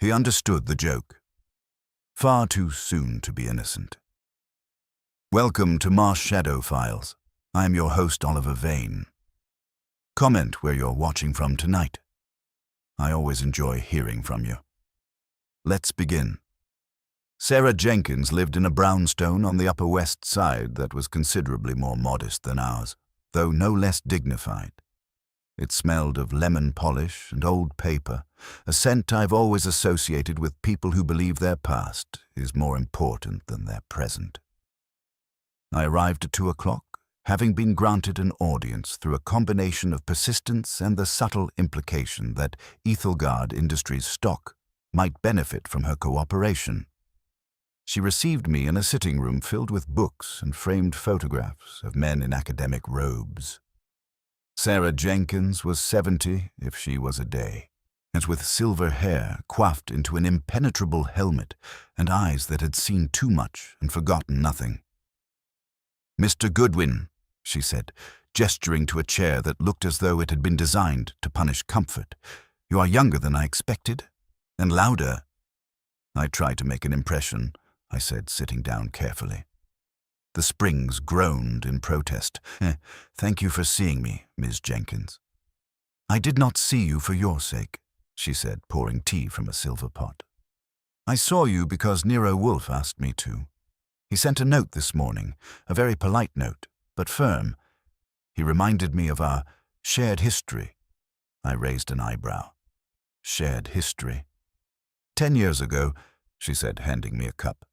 He understood the joke. Far too soon to be innocent. Welcome to Marshshadowfiles. I am your host, Oliver Vane. Comment where you're watching from tonight. I always enjoy hearing from you. Let's begin. Sarah Jenkins lived in a brownstone on the Upper West Side that was considerably more modest than ours, though no less dignified. It smelled of lemon polish and old paper, a scent I've always associated with people who believe their past is more important than their present. I arrived at 2 o'clock, having been granted an audience through a combination of persistence and the subtle implication that Ethelgard Industries stock might benefit from her cooperation. She received me in a sitting room filled with books and framed photographs of men in academic robes. Sarah Jenkins was 70 if she was a day, and with silver hair coiffed into an impenetrable helmet and eyes that had seen too much and forgotten nothing. "Mr. Goodwin," she said, gesturing to a chair that looked as though it had been designed to punish comfort, "you are younger than I expected, and louder." "I try to make an impression," I said, sitting down carefully. The springs groaned in protest. "Thank you for seeing me, Ms. Jenkins." "I did not see you for your sake," she said, pouring tea from a silver pot. "I saw you because Nero Wolfe asked me to. He sent a note this morning, a very polite note, but firm. He reminded me of our shared history." I raised an eyebrow. "Shared history?" 10 years ago," she said, handing me a cup,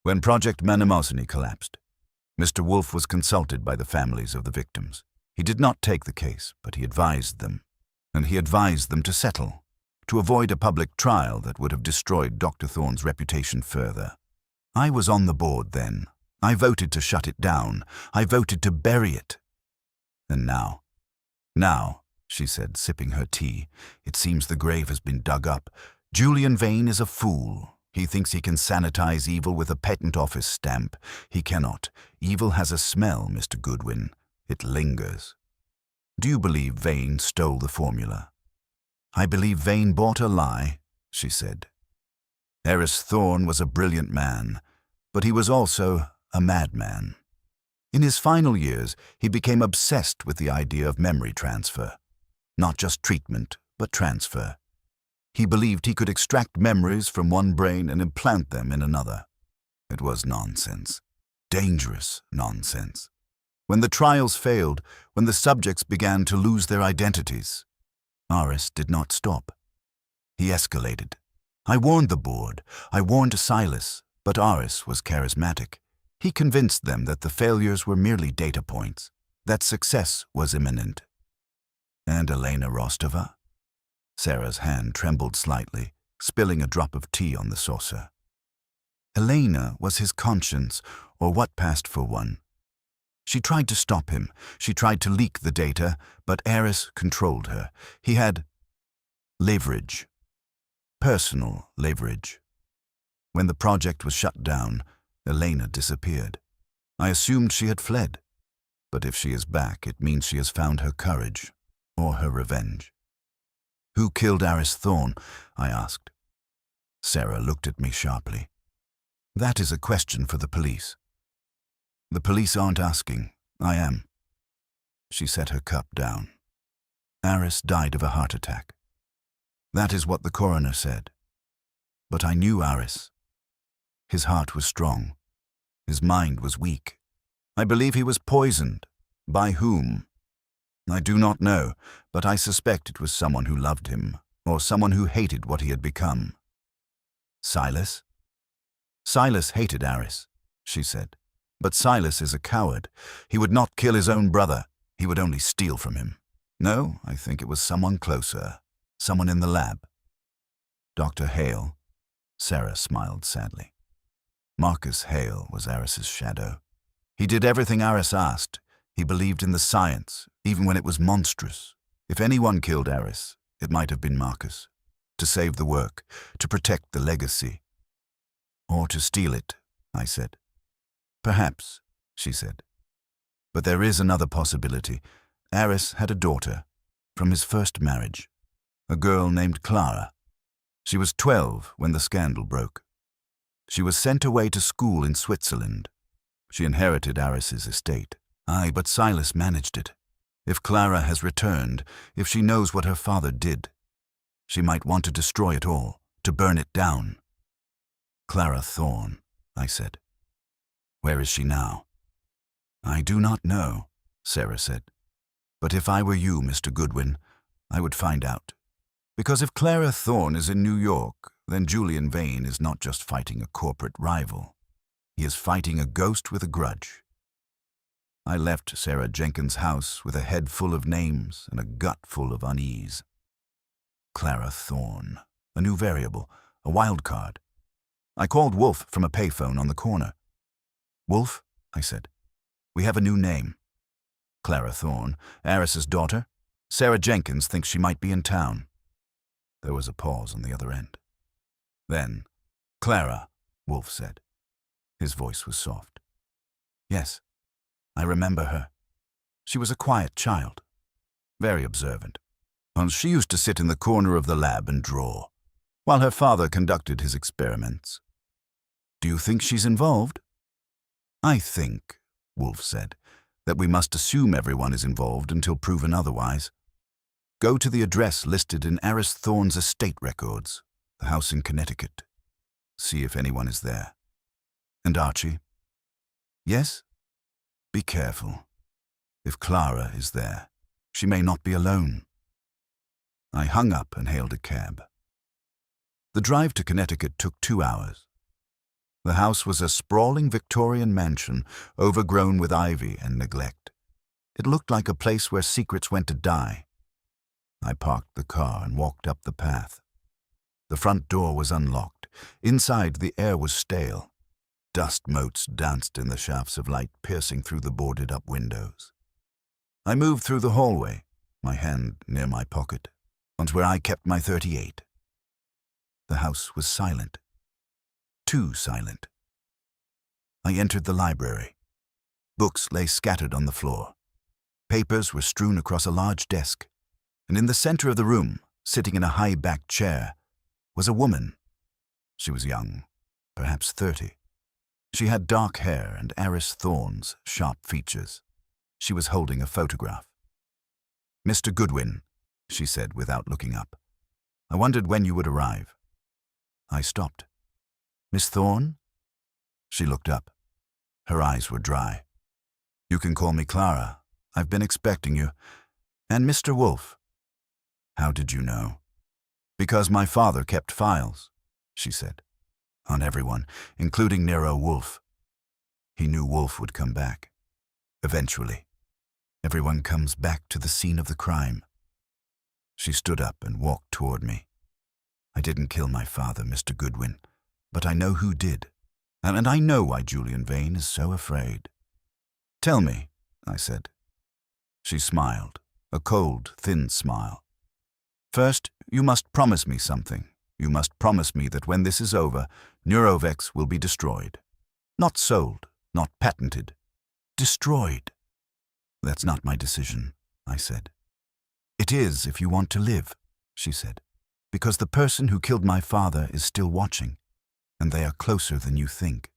"when Project Manimosony collapsed. Mr. Wolfe was consulted by the families of the victims. He did not take the case, but he advised them. And he advised them to settle, to avoid a public trial that would have destroyed Dr. Thorne's reputation further. I was on the board then. I voted to shut it down. I voted to bury it. And now, she said, sipping her tea, "it seems the grave has been dug up. Julian Vane is a fool. He thinks he can sanitize evil with a patent office stamp. He cannot. Evil has a smell, Mr. Goodwin. It lingers. Do you believe Vane stole the formula?" "I believe Vane bought a lie," she said. "Aris Thorne was a brilliant man, but he was also a madman. In his final years, he became obsessed with the idea of memory transfer. Not just treatment, but transfer. He believed he could extract memories from one brain and implant them in another. It was nonsense. Dangerous nonsense. When the trials failed, when the subjects began to lose their identities, Aris did not stop. He escalated. I warned the board. I warned Silas, but Aris was charismatic. He convinced them that the failures were merely data points, that success was imminent. And Elena Rostova? Sarah's hand trembled slightly, spilling a drop of tea on the saucer. Elena was his conscience, or what passed for one. She tried to stop him. She tried to leak the data, but Aris controlled her. He had leverage. Personal leverage. When the project was shut down, Elena disappeared. I assumed she had fled. But if she is back, it means she has found her courage, or her revenge. "Who killed Aris Thorne?" I asked. Sarah looked at me sharply. "That is a question for the police." "The police aren't asking. I am." She set her cup down. "Aris died of a heart attack. That is what the coroner said. But I knew Aris. His heart was strong. His mind was weak. I believe he was poisoned. By whom? I do not know, but I suspect it was someone who loved him, or someone who hated what he had become." "Silas?" "Silas hated Aris," she said. "But Silas is a coward. He would not kill his own brother. He would only steal from him. No, I think it was someone closer, someone in the lab." "Dr. Hale?" Sarah smiled sadly. Marcus Hale was Aris's shadow. He did everything Aris asked. He believed in the science, even when it was monstrous. If anyone killed Aris, it might have been Marcus. To save the work, to protect the legacy. "Or to steal it," I said. "Perhaps," she said. "But there is another possibility. Aris had a daughter, from his first marriage. A girl named Clara. She was 12 when the scandal broke. She was sent away to school in Switzerland. She inherited Aris's estate. Aye, but Silas managed it. If Clara has returned, if she knows what her father did, she might want to destroy it all, to burn it down. Clara Thorne, I said. Where is she now? I do not know, Sarah said. But if I were you, Mr. Goodwin, I would find out. Because if Clara Thorne is in New York, then Julian Vane is not just fighting a corporate rival. He is fighting a ghost with a grudge. I left Sarah Jenkins' house with a head full of names and a gut full of unease. Clara Thorne, a new variable, a wild card. I called Wolfe from a payphone on the corner. Wolfe, I said, we have a new name. Clara Thorne, Aris's daughter. Sarah Jenkins thinks she might be in town. There was a pause on the other end. Then, Clara, Wolfe said. His voice was soft. Yes, I remember her. She was a quiet child, very observant. And she used to sit in the corner of the lab and draw, while her father conducted his experiments. Do you think she's involved? I think, Wolfe said, that we must assume everyone is involved until proven otherwise. Go to the address listed in Aris Thorne's estate records, the house in Connecticut. See if anyone is there. And Archie? Yes? Be careful. If Clara is there, she may not be alone. I hung up and hailed a cab. The drive to Connecticut took 2 hours. The house was a sprawling Victorian mansion overgrown with ivy and neglect. It looked like a place where secrets went to die. I parked the car and walked up the path. The front door was unlocked. Inside, the air was stale. Dust motes danced in the shafts of light piercing through the boarded-up windows. I moved through the hallway, my hand near my pocket, onto where I kept my .38. The house was silent. Too silent. I entered the library. Books lay scattered on the floor. Papers were strewn across a large desk, and in the center of the room, sitting in a high-backed chair, was a woman. She was young, perhaps 30. She had dark hair and Aris Thorne's sharp features. She was holding a photograph. Mr. Goodwin, she said without looking up. I wondered when you would arrive. I stopped. Miss Thorne? She looked up. Her eyes were dry. You can call me Clara. I've been expecting you. And Mr. Wolfe. How did you know? Because my father kept files, she said. On everyone, including Nero Wolfe. He knew Wolfe would come back. Eventually. Everyone comes back to the scene of the crime. She stood up and walked toward me. I didn't kill my father, Mr. Goodwin, but I know who did. And I know why Julian Vane is so afraid. Tell me, I said. She smiled, a cold, thin smile. First, you must promise me something. You must promise me that when this is over, Neurovex will be destroyed. Not sold, not patented. Destroyed. That's not my decision, I said. It is if you want to live, she said, because the person who killed my father is still watching, and they are closer than you think.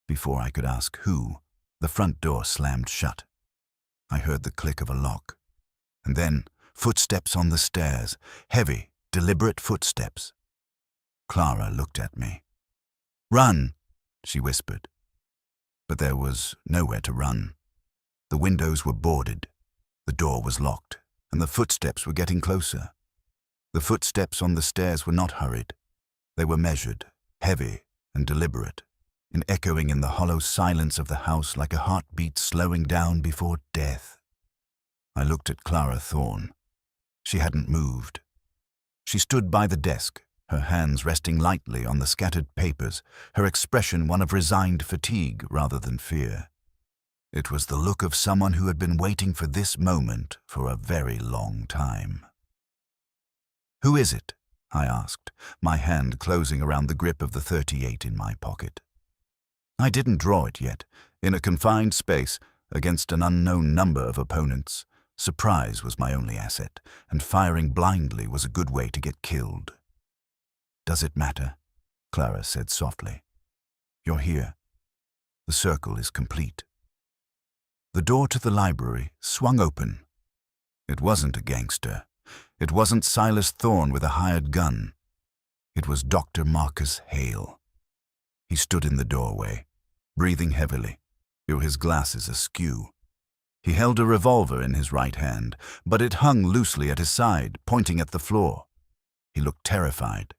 Before I could ask who, the front door slammed shut. I heard the click of a lock, and then footsteps on the stairs, heavy, deliberate footsteps. Clara looked at me. Run, she whispered. But there was nowhere to run. The windows were boarded, the door was locked, and the footsteps were getting closer. The footsteps on the stairs were not hurried. They were measured, heavy, and deliberate, and echoing in the hollow silence of the house like a heartbeat slowing down before death. I looked at Clara Thorne. She hadn't moved. She stood by the desk, her hands resting lightly on the scattered papers, her expression one of resigned fatigue rather than fear. It was the look of someone who had been waiting for this moment for a very long time. Who is it? I asked, my hand closing around the grip of the .38 in my pocket. I didn't draw it yet. In a confined space, against an unknown number of opponents, surprise was my only asset, and firing blindly was a good way to get killed. Does it matter? Clara said softly. You're here. The circle is complete. The door to the library swung open. It wasn't a gangster. It wasn't Silas Thorne with a hired gun. It was Dr. Marcus Hale. He stood in the doorway, breathing heavily, his glasses askew. He held a revolver in his right hand, but it hung loosely at his side, pointing at the floor. He looked terrified.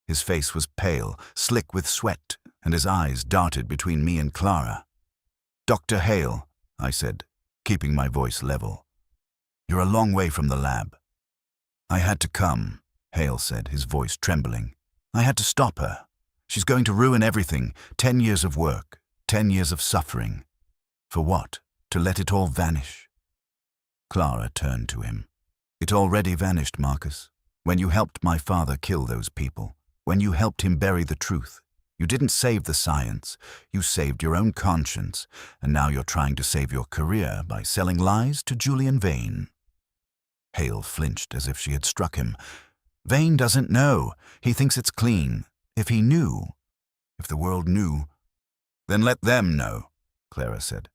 His face was pale, slick with sweat, and his eyes darted between me and Clara. "Dr. Hale," I said, keeping my voice level. "You're a long way from the lab." "I had to come," Hale said, his voice trembling. "I had to stop her. She's going to ruin everything. 10 years of work, 10 years of suffering. For what? To let it all vanish?" Clara turned to him. "It already vanished, Marcus. When you helped my father kill those people, when you helped him bury the truth, you didn't save the science. You saved your own conscience, and now you're trying to save your career by selling lies to Julian Vane." Hale flinched as if she had struck him. "Vane doesn't know. He thinks it's clean. If he knew, if the world knew—" "Then let them know," Clara said.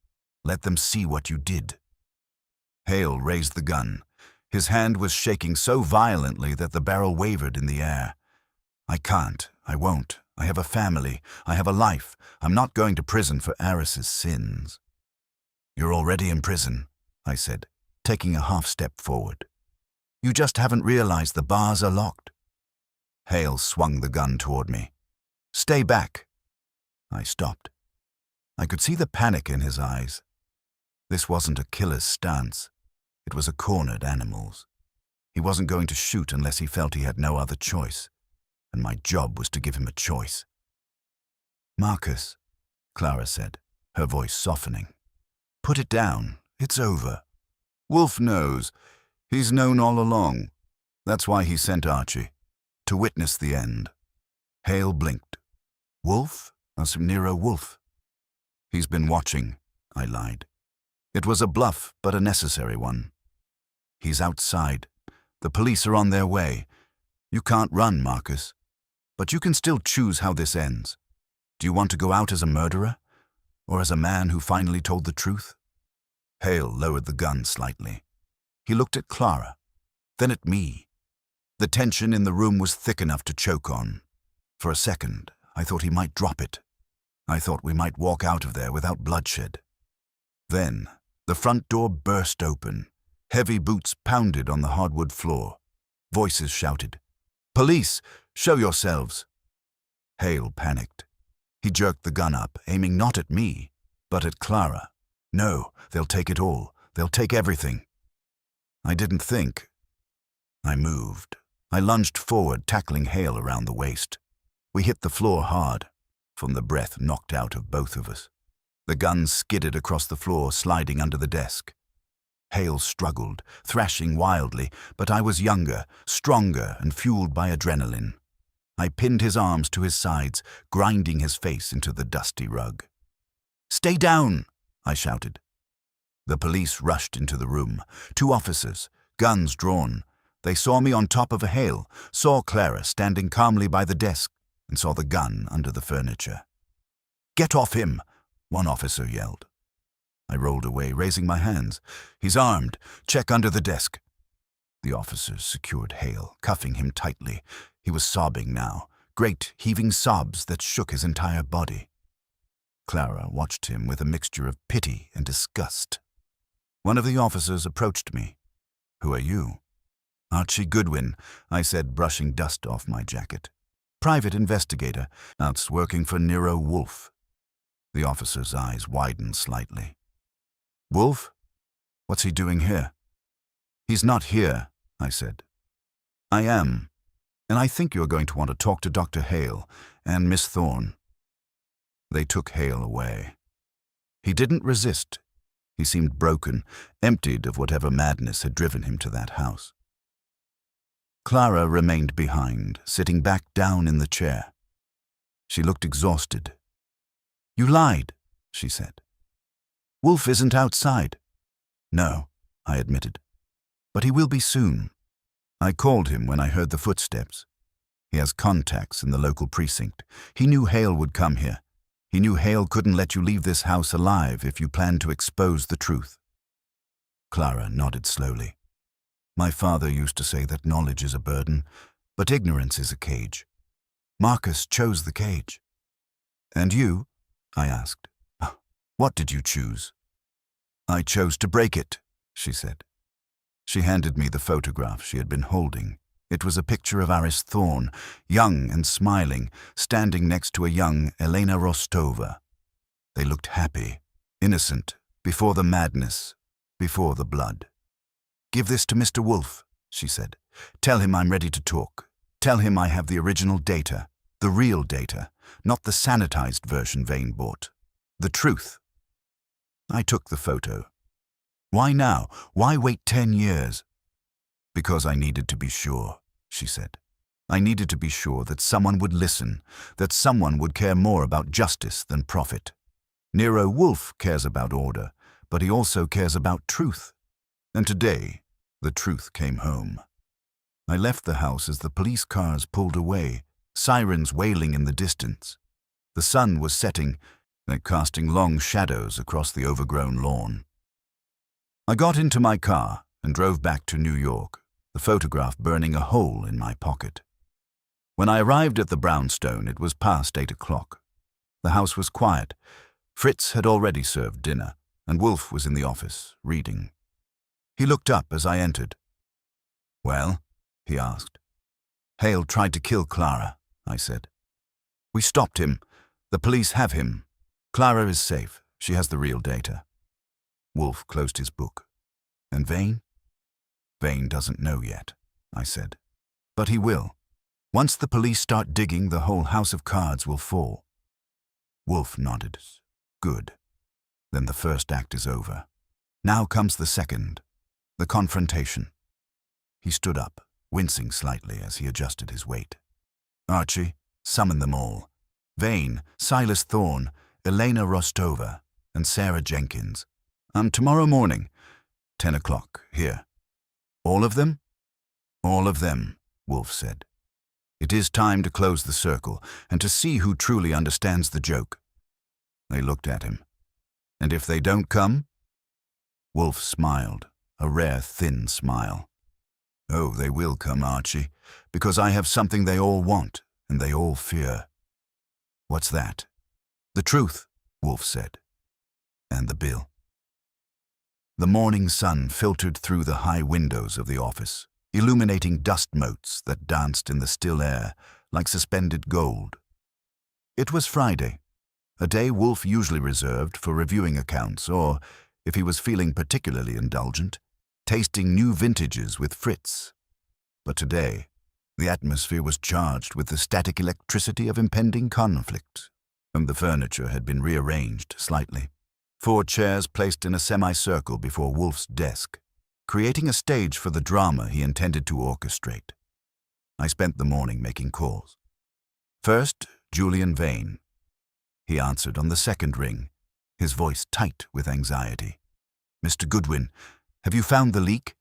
"Let them see what you did." Hale raised the gun. His hand was shaking so violently that the barrel wavered in the air. "I can't. I won't. I have a family. I have a life. I'm not going to prison for Aris's sins." "You're already in prison," I said, taking a half step forward. "You just haven't realized the bars are locked." Hale swung the gun toward me. "Stay back." I stopped. I could see the panic in his eyes. This wasn't a killer's stance. It was a cornered animal's. He wasn't going to shoot unless he felt he had no other choice, and my job was to give him a choice. "Marcus," Clara said, her voice softening. "Put it down. It's over. Wolfe knows. He's known all along. That's why he sent Archie, to witness the end." Hale blinked. "Wolfe? That's Nero Wolfe." "He's been watching," I lied. It was a bluff, but a necessary one. "He's outside. The police are on their way. You can't run, Marcus. But you can still choose how this ends. Do you want to go out as a murderer, or as a man who finally told the truth?" Hale lowered the gun slightly. He looked at Clara, then at me. The tension in the room was thick enough to choke on. For a second, I thought he might drop it. I thought we might walk out of there without bloodshed. Then, the front door burst open. Heavy boots pounded on the hardwood floor. Voices shouted, "Police, show yourselves!" Hale panicked. He jerked the gun up, aiming not at me, but at Clara. "No, they'll take it all. They'll take everything." I didn't think. I moved. I lunged forward, tackling Hale around the waist. We hit the floor hard, from the breath knocked out of both of us. The gun skidded across the floor, sliding under the desk. Hale struggled, thrashing wildly, but I was younger, stronger, and fueled by adrenaline. I pinned his arms to his sides, grinding his face into the dusty rug. "Stay down!" I shouted. The police rushed into the room. 2 officers, guns drawn. They saw me on top of a Hale, saw Clara standing calmly by the desk, and saw the gun under the furniture. "Get off him!" one officer yelled. I rolled away, raising my hands. "He's armed. Check under the desk." The officers secured Hale, cuffing him tightly. He was sobbing now, great, heaving sobs that shook his entire body. Clara watched him with a mixture of pity and disgust. One of the officers approached me. "Who are you?" "Archie Goodwin," I said, brushing dust off my jacket. "Private investigator, out's working for Nero Wolfe." The officer's eyes widened slightly. "Wolfe? What's he doing here?" "He's not here," I said. "I am, and I think you're going to want to talk to Dr. Hale and Miss Thorne." They took Hale away. He didn't resist. He seemed broken, emptied of whatever madness had driven him to that house. Clara remained behind, sitting back down in the chair. She looked exhausted. "You lied," she said. "Wolfe isn't outside." "No," I admitted. "But he will be soon. I called him when I heard the footsteps. He has contacts in the local precinct. He knew Hale would come here. He knew Hale couldn't let you leave this house alive if you planned to expose the truth. Clara nodded slowly. My father used to say that knowledge is a burden, but ignorance is a cage. Marcus chose the cage. And you? I asked. What did you choose? I chose to break it, she said. She handed me the photograph she had been holding. It was a picture of Aris Thorne, young and smiling, standing next to a young Elena Rostova. They looked happy, innocent, before the madness, before the blood. Give this to Mr. Wolfe, she said. Tell him I'm ready to talk. Tell him I have the original data, the real data, not the sanitized version Vane bought. The truth. I took the photo. Why now? Why wait 10 years? Because I needed to be sure, she said. I needed to be sure that someone would listen, that someone would care more about justice than profit. Nero Wolfe cares about order, but he also cares about truth. And today, the truth came home. I left the house as the police cars pulled away, sirens wailing in the distance. The sun was setting, casting long shadows across the overgrown lawn. I got into my car and drove back to New York, the photograph burning a hole in my pocket. When I arrived at the brownstone, it was past 8 o'clock. The house was quiet. Fritz had already served dinner, and Wolfe was in the office, reading. He looked up as I entered. Well, he asked. Hale tried to kill Clara, I said. We stopped him. The police have him. Clara is safe. She has the real data. Wolfe closed his book. And Vane? Vane doesn't know yet, I said. But he will. Once the police start digging, the whole house of cards will fall. Wolfe nodded. Good. Then the first act is over. Now comes the second, the confrontation. He stood up, wincing slightly as he adjusted his weight. Archie, summon them all. Vane, Silas Thorne, Elena Rostova, and Sarah Jenkins. Tomorrow morning, 10 o'clock, here. All of them? All of them, Wolfe said. It is time to close the circle and to see who truly understands the joke. They looked at him. And if they don't come? Wolfe smiled, a rare thin smile. Oh, they will come, Archie, because I have something they all want and they all fear. What's that? The truth, Wolfe said. And the bill. The morning sun filtered through the high windows of the office, illuminating dust motes that danced in the still air like suspended gold. It was Friday, a day Wolfe usually reserved for reviewing accounts or, if he was feeling particularly indulgent, tasting new vintages with Fritz. But today, the atmosphere was charged with the static electricity of impending conflict, and the furniture had been rearranged slightly. 4 chairs placed in a semicircle before Wolfe's desk, creating a stage for the drama he intended to orchestrate. I spent the morning making calls. First, Julian Vane. He answered on the second ring, his voice tight with anxiety. Mr. Goodwin, have you found the leak?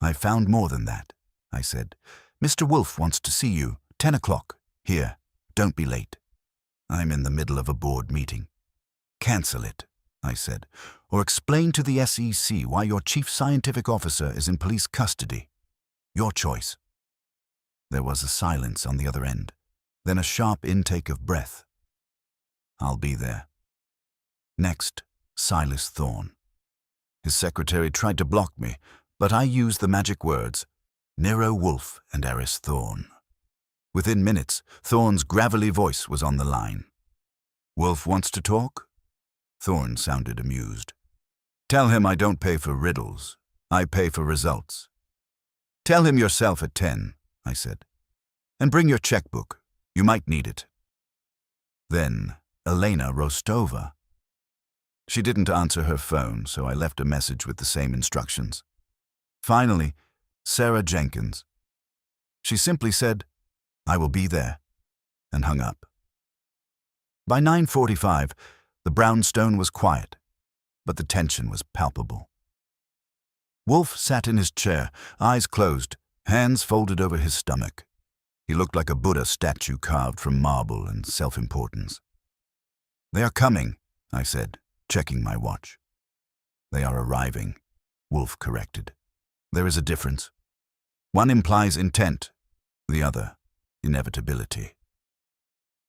I found more than that, I said. Mr. Wolfe wants to see you, 10 o'clock, here. Don't be late. I'm in the middle of a board meeting. Cancel it, I said, or explain to the SEC why your chief scientific officer is in police custody. Your choice. There was a silence on the other end, then a sharp intake of breath. I'll be there. Next, Silas Thorne. His secretary tried to block me, but I used the magic words, Nero Wolfe and Aris Thorne. Within minutes, Thorne's gravelly voice was on the line. Wolfe wants to talk? Thorne sounded amused. Tell him I don't pay for riddles. I pay for results. Tell him yourself at 10, I said. And bring your checkbook. You might need it. Then, Elena Rostova. She didn't answer her phone, so I left a message with the same instructions. Finally, Sarah Jenkins. She simply said, I will be there, and hung up. By 9:45, the brownstone was quiet, but the tension was palpable. Wolfe sat in his chair, eyes closed, hands folded over his stomach. He looked like a Buddha statue carved from marble and self-importance. "They are coming," I said, checking my watch. "They are arriving," Wolfe corrected. "There is a difference. One implies intent, the other, inevitability."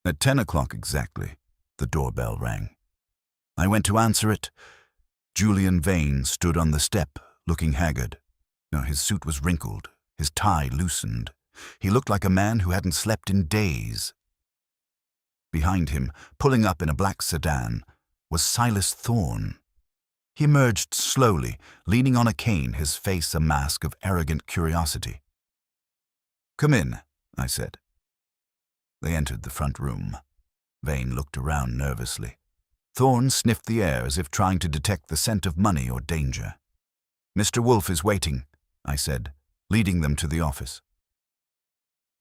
At 10 o'clock exactly, the doorbell rang. I went to answer it. Julian Vane stood on the step, looking haggard. His suit was wrinkled, his tie loosened. He looked like a man who hadn't slept in days. Behind him, pulling up in a black sedan, was Silas Thorne. He emerged slowly, leaning on a cane, his face a mask of arrogant curiosity. "Come in," I said. They entered the front room. Vane looked around nervously. Thorne sniffed the air as if trying to detect the scent of money or danger. "Mr. Wolfe is waiting," I said, leading them to the office.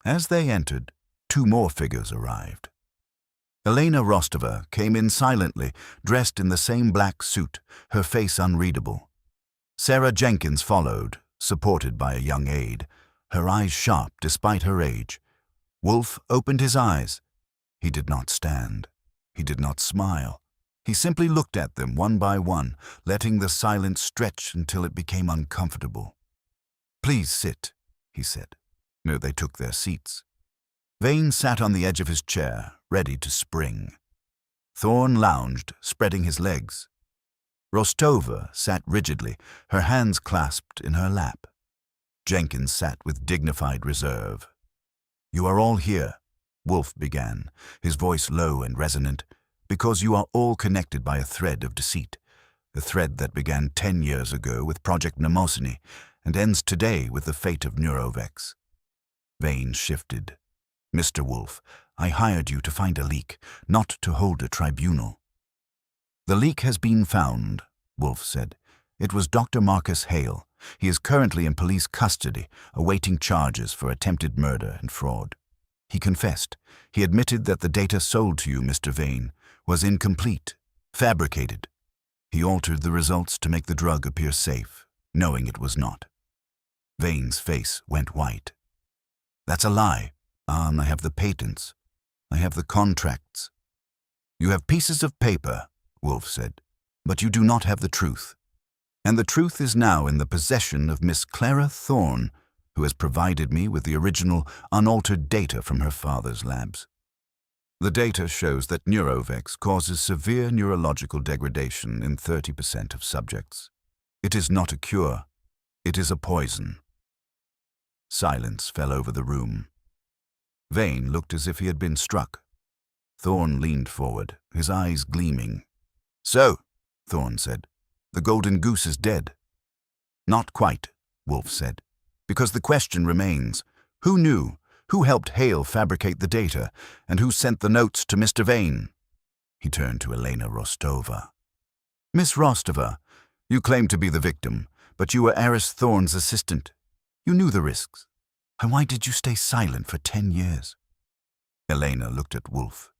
As they entered, two more figures arrived. Elena Rostova came in silently, dressed in the same black suit, her face unreadable. Sarah Jenkins followed, supported by a young aide, her eyes sharp despite her age. Wolfe opened his eyes. He did not stand. He did not smile. He simply looked at them one by one, letting the silence stretch until it became uncomfortable. "Please sit," he said. They took their seats. Vane sat on the edge of his chair, ready to spring. Thorne lounged, spreading his legs. Rostova sat rigidly, her hands clasped in her lap. Jenkins sat with dignified reserve. "You are all here," Wolfe began, his voice low and resonant, "because you are all connected by a thread of deceit, a thread that began 10 years ago with Project Mnemosyne and ends today with the fate of NeroVex." Vane shifted. "Mr. Wolfe, I hired you to find a leak, not to hold a tribunal." "The leak has been found," Wolfe said. "It was Dr. Marcus Hale. He is currently in police custody, awaiting charges for attempted murder and fraud. He confessed. He admitted that the data sold to you, Mr. Vane, was incomplete, fabricated. He altered the results to make the drug appear safe, knowing it was not." Vane's face went white. "That's a lie. I have the patents. I have the contracts." "You have pieces of paper," Wolfe said, "but you do not have the truth. And the truth is now in the possession of Miss Clara Thorne, who has provided me with the original, unaltered data from her father's labs. The data shows that NeuroVex causes severe neurological degradation in 30% of subjects. It is not a cure. It is a poison." Silence fell over the room. Vane looked as if he had been struck. Thorne leaned forward, his eyes gleaming. "So," Thorne said, "the golden goose is dead." "Not quite," Wolfe said, "because the question remains. Who knew? Who helped Hale fabricate the data? And who sent the notes to Mr. Vane?" He turned to Elena Rostova. "Miss Rostova, you claim to be the victim, but you were Aris Thorne's assistant. You knew the risks. And why did you stay silent for 10 years? Elena looked at Wolfe.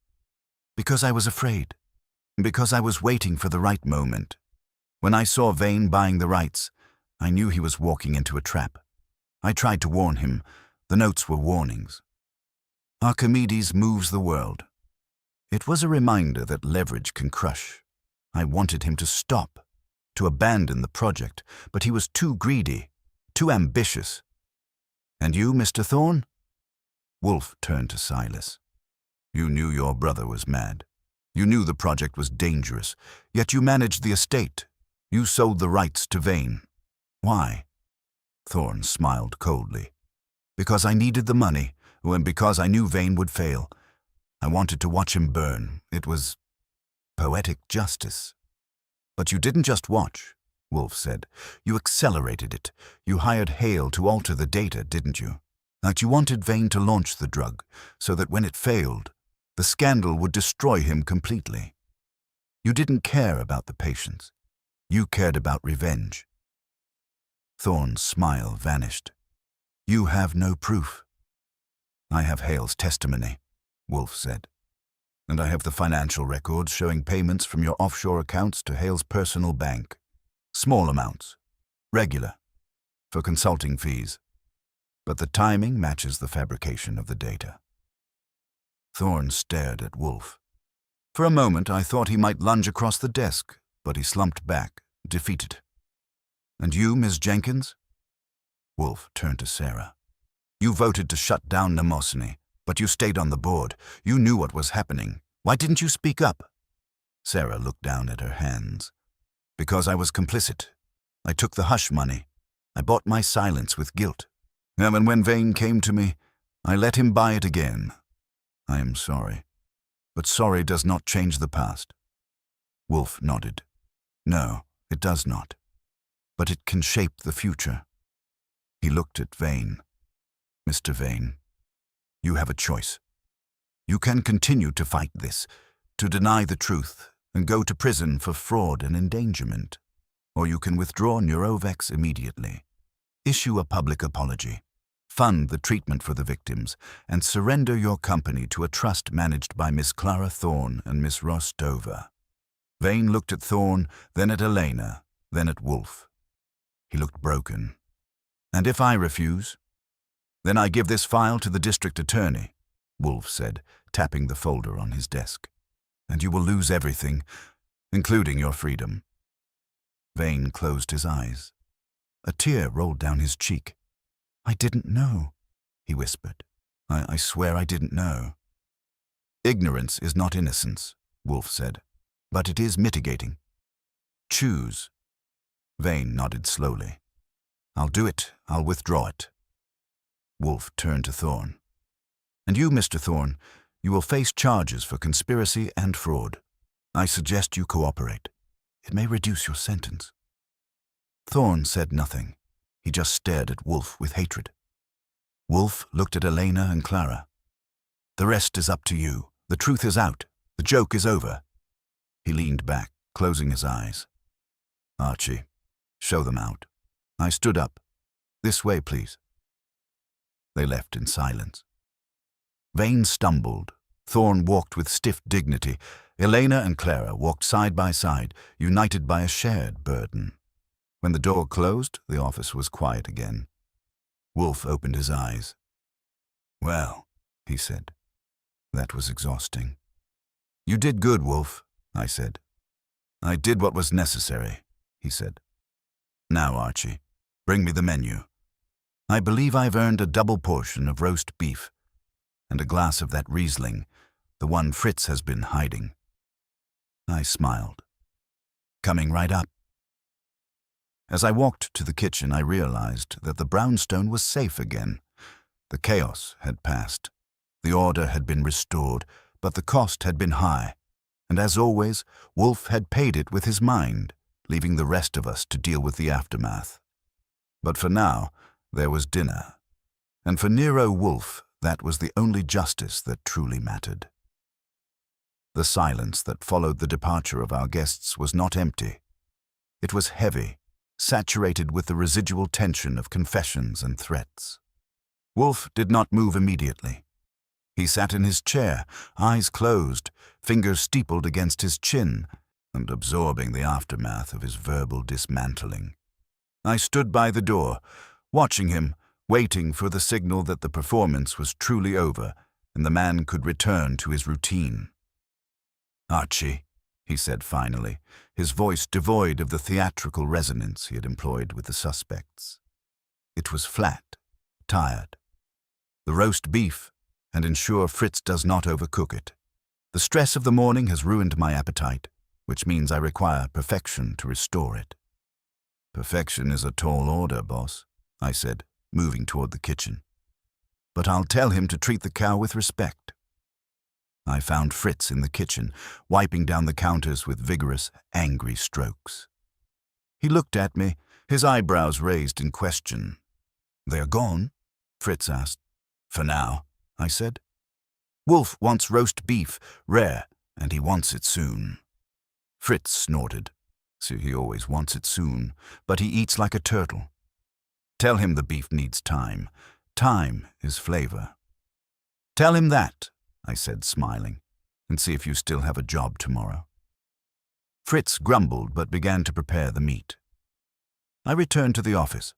"Because I was afraid. Because I was waiting for the right moment. When I saw Vane buying the rights, I knew he was walking into a trap. I tried to warn him. The notes were warnings. Archimedes moves the world. It was a reminder that leverage can crush. I wanted him to stop, to abandon the project, but he was too greedy, too ambitious. And you, Mr. Thorne?" Wolfe turned to Silas. "You knew your brother was mad. You knew the project was dangerous, yet you managed the estate. You sold the rights to Vane. Why?" Thorne smiled coldly. "Because I needed the money, and because I knew Vane would fail. I wanted to watch him burn. It was poetic justice." "But you didn't just watch," Wolfe said. "You accelerated it. You hired Hale to alter the data, didn't you? Like you wanted Vane to launch the drug, so that when it failed, the scandal would destroy him completely. You didn't care about the patients. You cared about revenge." Thorne's smile vanished. "You have no proof." "I have Hale's testimony," Wolfe said. "And I have the financial records showing payments from your offshore accounts to Hale's personal bank. Small amounts. Regular. For consulting fees. but the timing matches the fabrication of the data. Thorne stared at Wolfe. For a moment, I thought he might lunge across the desk, but he slumped back, defeated. "And you, Miss Jenkins?" Wolfe turned to Sarah. "You voted to shut down Mnemosyne, but you stayed on the board. You knew what was happening. Why didn't you speak up?" Sarah looked down at her hands. "Because I was complicit. I took the hush money. I bought my silence with guilt. And when Vane came to me, I let him buy it again. I am sorry. But sorry does not change the past." Wolfe nodded. "No, it does not. But it can shape the future." He looked at Vane. "Mr. Vane, you have a choice. You can continue to fight this, to deny the truth, and go to prison for fraud and endangerment. Or you can withdraw NeroVex immediately, issue a public apology, fund the treatment for the victims, and surrender your company to a trust managed by Miss Clara Thorne and Miss Ross Dover." Vane looked at Thorne, then at Elena, then at Wolfe. He looked broken. "And if I refuse?" "Then I give this file to the district attorney," Wolfe said, tapping the folder on his desk. "And you will lose everything, including your freedom." Vane closed his eyes. A tear rolled down his cheek. "I didn't know," he whispered. I swear I didn't know." "Ignorance is not innocence," Wolfe said, "but it is mitigating. Choose." Vane nodded slowly. "I'll do it. I'll withdraw it." Wolfe turned to Thorne. "And you, Mr. Thorne, you will face charges for conspiracy and fraud. I suggest you cooperate. It may reduce your sentence." Thorne said nothing. He just stared at Wolfe with hatred. Wolfe looked at Elena and Clara. "The rest is up to you. The truth is out. The joke is over." He leaned back, closing his eyes. "Archie, show them out." I stood up. "This way, please." They left in silence. Vane stumbled. Thorne walked with stiff dignity. Elena and Clara walked side by side, united by a shared burden. When the door closed, the office was quiet again. Wolfe opened his eyes. "Well," he said, "that was exhausting." "You did good, Wolfe," I said. "I did what was necessary," he said. "Now, Archie, bring me the menu. I believe I've earned a double portion of roast beef and a glass of that Riesling, the one Fritz has been hiding." I smiled. "Coming right up." As I walked to the kitchen, I realized that the brownstone was safe again. The chaos had passed. The order had been restored, but the cost had been high. And as always, Wolfe had paid it with his mind, leaving the rest of us to deal with the aftermath. But for now, there was dinner. And for Nero Wolfe, that was the only justice that truly mattered. The silence that followed the departure of our guests was not empty. It was heavy, saturated with the residual tension of confessions and threats. Wolfe did not move immediately. He sat in his chair, eyes closed, fingers steepled against his chin, and absorbing the aftermath of his verbal dismantling. I stood by the door, watching him, waiting for the signal that the performance was truly over and the man could return to his routine. "Archie," he said finally, his voice devoid of the theatrical resonance he had employed with the suspects. It was flat, tired. "The roast beef, and ensure Fritz does not overcook it. The stress of the morning has ruined my appetite, which means I require perfection to restore it." "Perfection is a tall order, boss," I said, moving toward the kitchen. "But I'll tell him to treat the cow with respect." I found Fritz in the kitchen, wiping down the counters with vigorous, angry strokes. He looked at me, his eyebrows raised in question. "They're gone?" Fritz asked. "For now," I said. "Wolfe wants roast beef, rare, and he wants it soon." Fritz snorted. "So he always wants it soon, but he eats like a turtle." "Tell him the beef needs time. Time is flavor." "Tell him that," I said, smiling, "and see if you still have a job tomorrow." Fritz grumbled but began to prepare the meat. I returned to the office.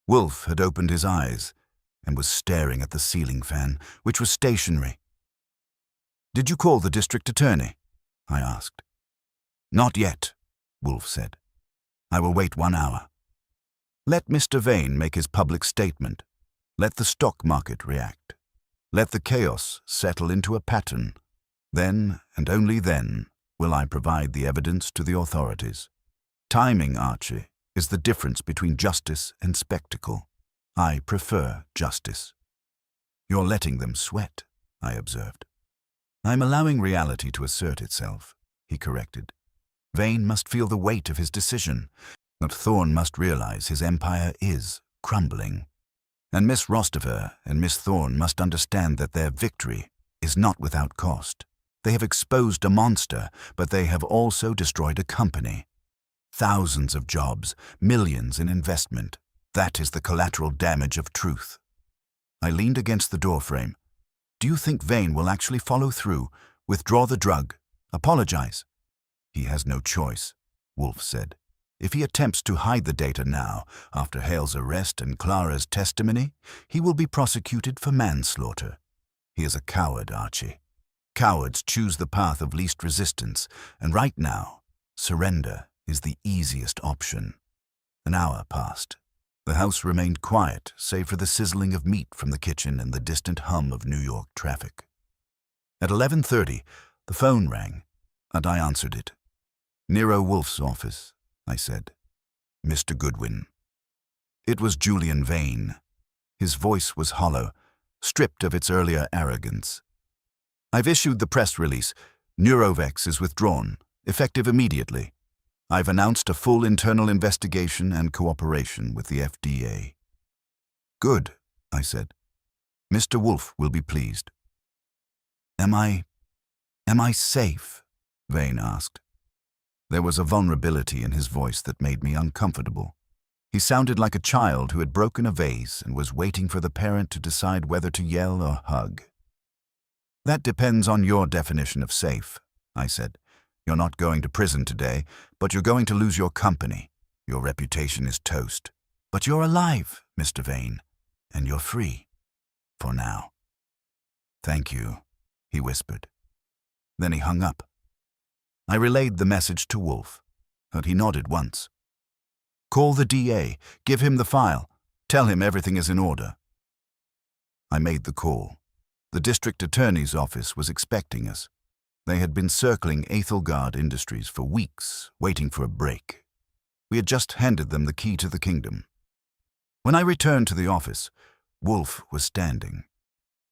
Wolfe had opened his eyes. and was staring at the ceiling fan, which was stationary. "Did you call the district attorney?" I asked. "Not yet," Wolfe said. "I will wait 1 hour. Let Mr. Vane make his public statement. Let the stock market react. Let the chaos settle into a pattern. Then, and only then, will I provide the evidence to the authorities. Timing, Archie, is the difference between justice and spectacle. I prefer justice." "You're letting them sweat," I observed. "I'm allowing reality to assert itself," he corrected. "Vane must feel the weight of his decision, but Thorne must realize his empire is crumbling. And Miss Rostover and Miss Thorne must understand that their victory is not without cost. They have exposed a monster, but they have also destroyed a company. Thousands of jobs, millions in investment. That is the collateral damage of truth." I leaned against the doorframe. "Do you think Vane will actually follow through, withdraw the drug, apologize?" "He has no choice," Wolfe said. "If he attempts to hide the data now, after Hale's arrest and Clara's testimony, he will be prosecuted for manslaughter. He is a coward, Archie. Cowards choose the path of least resistance, and right now, surrender is the easiest option." An hour passed. The house remained quiet, save for the sizzling of meat from the kitchen and the distant hum of New York traffic. At 11:30, the phone rang, and I answered it. "Nero Wolfe's office," I said. "Mr. Goodwin." It was Julian Vane. His voice was hollow, stripped of its earlier arrogance. "I've issued the press release. Neurovex is withdrawn, effective immediately. I've announced a full internal investigation and cooperation with the FDA." "Good," I said. "Mr. Wolfe will be pleased." Am I safe?" Vane asked. There was a vulnerability in his voice that made me uncomfortable. He sounded like a child who had broken a vase and was waiting for the parent to decide whether to yell or hug. "That depends on your definition of safe," I said. "You're not going to prison today, but you're going to lose your company. Your reputation is toast. But you're alive, Mr. Vane, and you're free. For now." "Thank you," he whispered. Then he hung up. I relayed the message to Wolfe, but he nodded once. "Call the DA. Give him the file. Tell him everything is in order." I made the call. The district attorney's office was expecting us. They had been circling Ethelgard Industries for weeks, waiting for a break. We had just handed them the key to the kingdom. When I returned to the office, Wolfe was standing.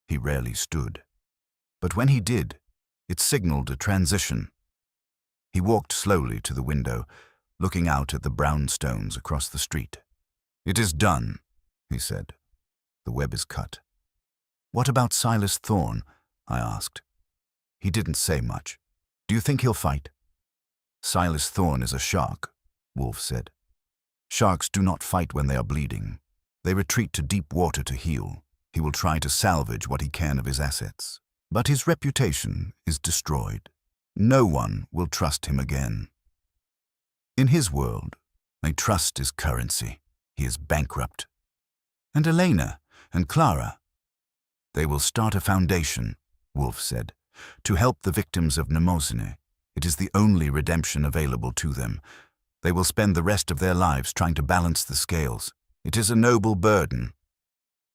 He rarely stood. But when he did, it signaled a transition. He walked slowly to the window, looking out at the brownstones across the street. "It is done," he said. "The web is cut." "What about Silas Thorne?" I asked. He didn't say much. "Do you think he'll fight?" "Silas Thorne is a shark," Wolfe said. "Sharks do not fight when they are bleeding. They retreat to deep water to heal. He will try to salvage what he can of his assets. But his reputation is destroyed. No one will trust him again. In his world, a trust is currency. He is bankrupt. And Elena and Clara? They will start a foundation," Wolfe said, "to help the victims of Mnemosyne. It is the only redemption available to them. They will spend the rest of their lives trying to balance the scales. It is a noble burden,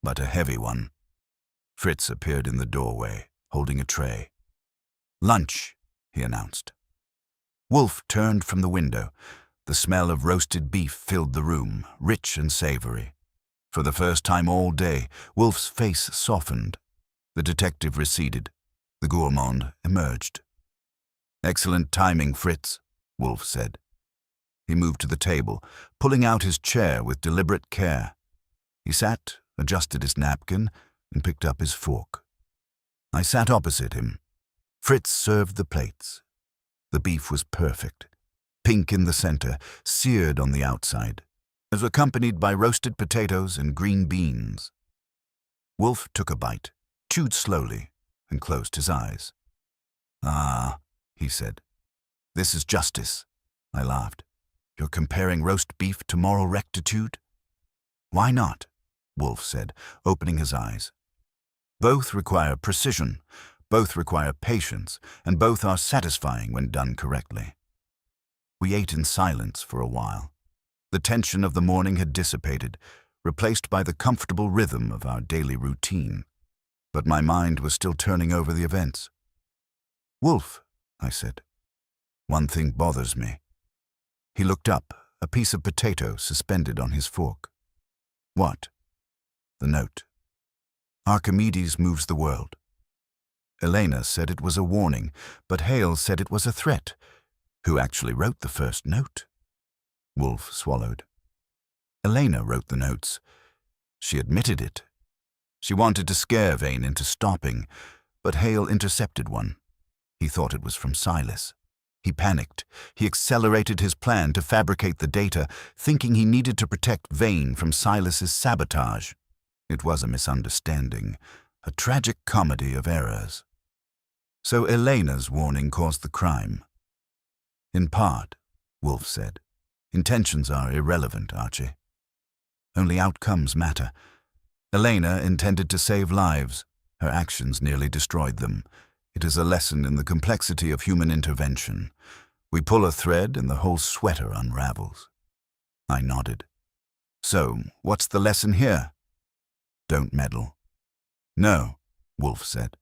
but a heavy one." Fritz appeared in the doorway, holding a tray. "Lunch," he announced. Wolfe turned from the window. The smell of roasted beef filled the room, rich and savory. For the first time all day, Wolfe's face softened. The detective receded. The gourmand emerged. "Excellent timing, Fritz," Wolfe said. He moved to the table, pulling out his chair with deliberate care. He sat, adjusted his napkin, and picked up his fork. I sat opposite him. Fritz served the plates. The beef was perfect, pink in the center, seared on the outside. It was accompanied by roasted potatoes and green beans. Wolfe took a bite, chewed slowly, and closed his eyes. "Ah," he said. "This is justice." I laughed. "You're comparing roast beef to moral rectitude?" "Why not? Wolfe said, opening his eyes. Both require precision, both require patience, and both are satisfying when done correctly. We ate in silence for a while. The tension of the morning had dissipated, replaced by the comfortable rhythm of our daily routine. But my mind was still turning over the events. "Wolfe," I said, "one thing bothers me." He looked up, a piece of potato suspended on his fork. "What?" "The note. Archimedes moves the world. Elena said it was a warning, but Hale said it was a threat. Who actually wrote the first note?" Wolfe swallowed. "Elena wrote the notes. She admitted it. She wanted to scare Vane into stopping, but Hale intercepted one. He thought it was from Silas. He panicked. He accelerated his plan to fabricate the data, thinking he needed to protect Vane from Silas's sabotage. It was a misunderstanding, a tragic comedy of errors. So Elena's warning caused the crime." "In part," Wolfe said. "Intentions are irrelevant, Archie. Only outcomes matter. Elena intended to save lives. Her actions nearly destroyed them. It is a lesson in the complexity of human intervention. We pull a thread and the whole sweater unravels." I nodded. "So, what's the lesson here?" "Don't meddle." "No," Wolfe said.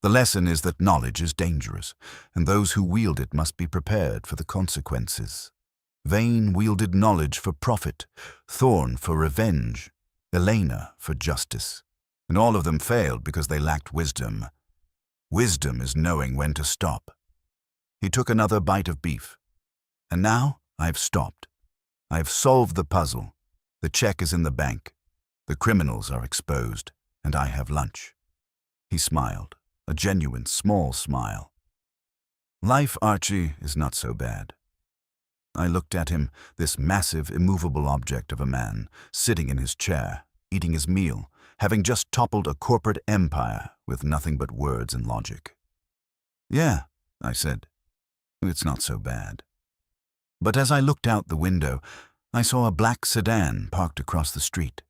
"The lesson is that knowledge is dangerous, and those who wield it must be prepared for the consequences. Vane wielded knowledge for profit, Thorn for revenge, Elena for justice, and all of them failed because they lacked wisdom. Wisdom is knowing when to stop." He took another bite of beef. "And now I've stopped. I've solved the puzzle. The check is in the bank. The criminals are exposed, and I have lunch." He smiled, a genuine small smile. "Life, Archie, is not so bad." I looked at him, this massive, immovable object of a man, sitting in his chair, eating his meal, having just toppled a corporate empire with nothing but words and logic. "Yeah," I said, "it's not so bad." But as I looked out the window, I saw a black sedan parked across the street.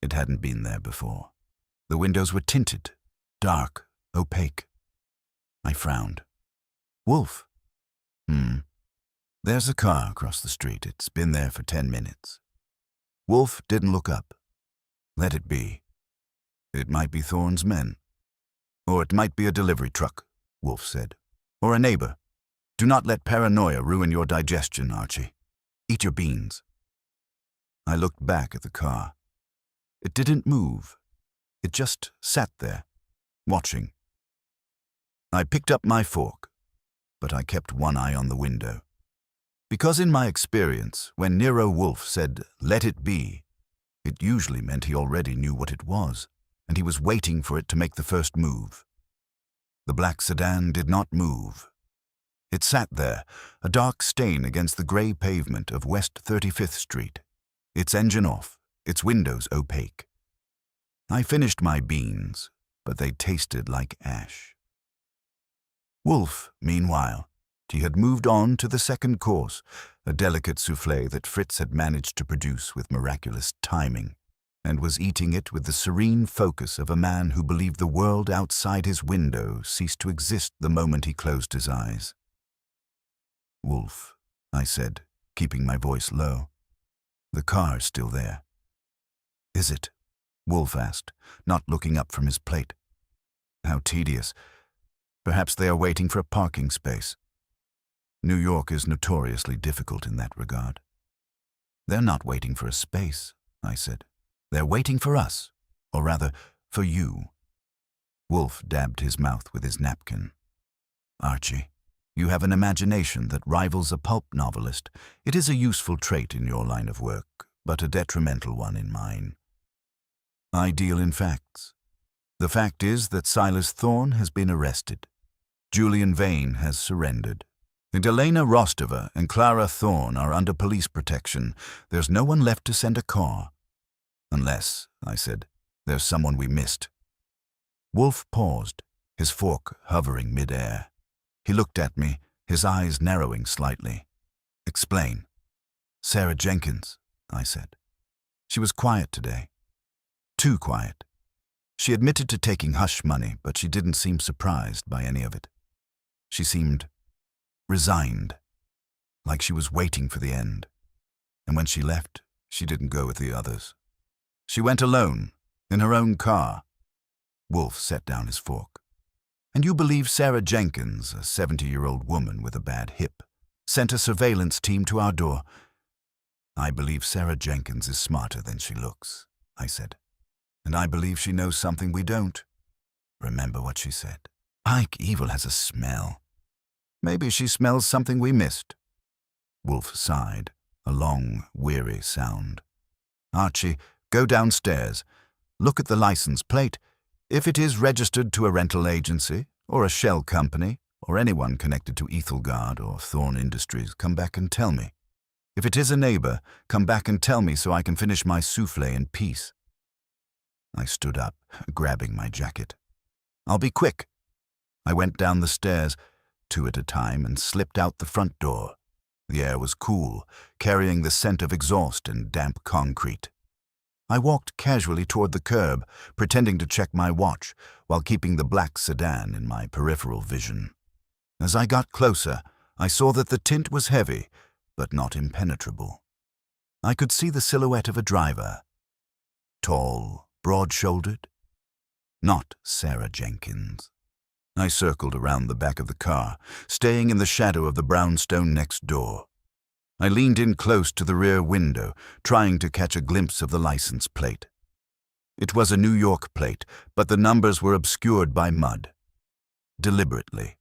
It hadn't been there before. The windows were tinted, dark, opaque. I frowned. "Wolfe." "There's a car across the street. It's been there for 10 minutes. Wolfe didn't look up. "Let it be. It might be Thorne's men. Or it might be a delivery truck," Wolfe said. "Or a neighbor. Do not let paranoia ruin your digestion, Archie. Eat your beans." I looked back at the car. It didn't move. It just sat there, watching. I picked up my fork, but I kept one eye on the window. Because in my experience, when Nero Wolfe said, "Let it be," it usually meant he already knew what it was, and he was waiting for it to make the first move. The black sedan did not move. It sat there, a dark stain against the gray pavement of West 35th Street, its engine off, its windows opaque. I finished my beans, but they tasted like ash. Wolfe, meanwhile, he had moved on to the second course, a delicate soufflé that Fritz had managed to produce with miraculous timing, and was eating it with the serene focus of a man who believed the world outside his window ceased to exist the moment he closed his eyes. "Wolfe," I said, keeping my voice low. "The car's still there." "Is it?" Wolfe asked, not looking up from his plate. "How tedious. Perhaps they are waiting for a parking space. New York is notoriously difficult in that regard." "They're not waiting for a space," I said. "They're waiting for us, or rather, for you." Wolfe dabbed his mouth with his napkin. "Archie, you have an imagination that rivals a pulp novelist. It is a useful trait in your line of work, but a detrimental one in mine. I deal in facts. The fact is that Silas Thorne has been arrested. Julian Vane has surrendered. And Elena Rostova and Clara Thorne are under police protection. There's no one left to send a car. Unless," I said, "there's someone we missed." Wolfe paused, his fork hovering mid-air. He looked at me, his eyes narrowing slightly. "Explain." "Sarah Jenkins," I said. "She was quiet today. Too quiet. She admitted to taking hush money, but she didn't seem surprised by any of it. She seemed resigned, like she was waiting for the end. And when she left, she didn't go with the others. She went alone, in her own car. Wolfe set down his fork. And you believe Sarah Jenkins, a 70-year-old woman with a bad hip, sent a surveillance team to our door? I believe Sarah Jenkins is smarter than she looks, I said. And I believe she knows something we don't. Remember what she said. Pike Evil has a smell. Maybe she smells something we missed. Wolfe sighed, a long, weary sound. Archie, go downstairs. Look at the license plate. If it is registered to a rental agency, or a shell company, or anyone connected to Ethelgard or Thorn Industries, come back and tell me. If it is a neighbor, come back and tell me so I can finish my souffle in peace. I stood up, grabbing my jacket. I'll be quick. I went down the stairs, 2 at a time, and slipped out the front door. The air was cool, carrying the scent of exhaust and damp concrete. I walked casually toward the curb, pretending to check my watch, while keeping the black sedan in my peripheral vision. As I got closer, I saw that the tint was heavy, but not impenetrable. I could see the silhouette of a driver. Tall, broad-shouldered. Not Sarah Jenkins. I circled around the back of the car, staying in the shadow of the brownstone next door. I leaned in close to the rear window, trying to catch a glimpse of the license plate. It was a New York plate, but the numbers were obscured by mud. Deliberately.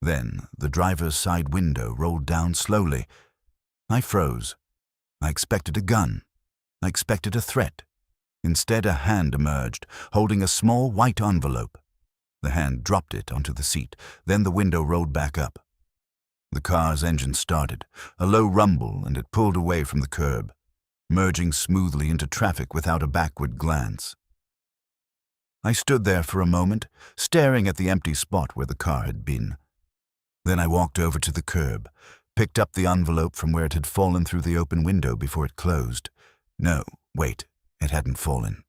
Then the driver's side window rolled down slowly. I froze. I expected a gun. I expected a threat. Instead, a hand emerged, holding a small white envelope. The hand dropped it onto the seat, then the window rolled back up. The car's engine started, a low rumble, and it pulled away from the curb, merging smoothly into traffic without a backward glance. I stood there for a moment, staring at the empty spot where the car had been. Then I walked over to the curb, picked up the envelope from where it had fallen through the open window before it closed. No, wait, it hadn't fallen.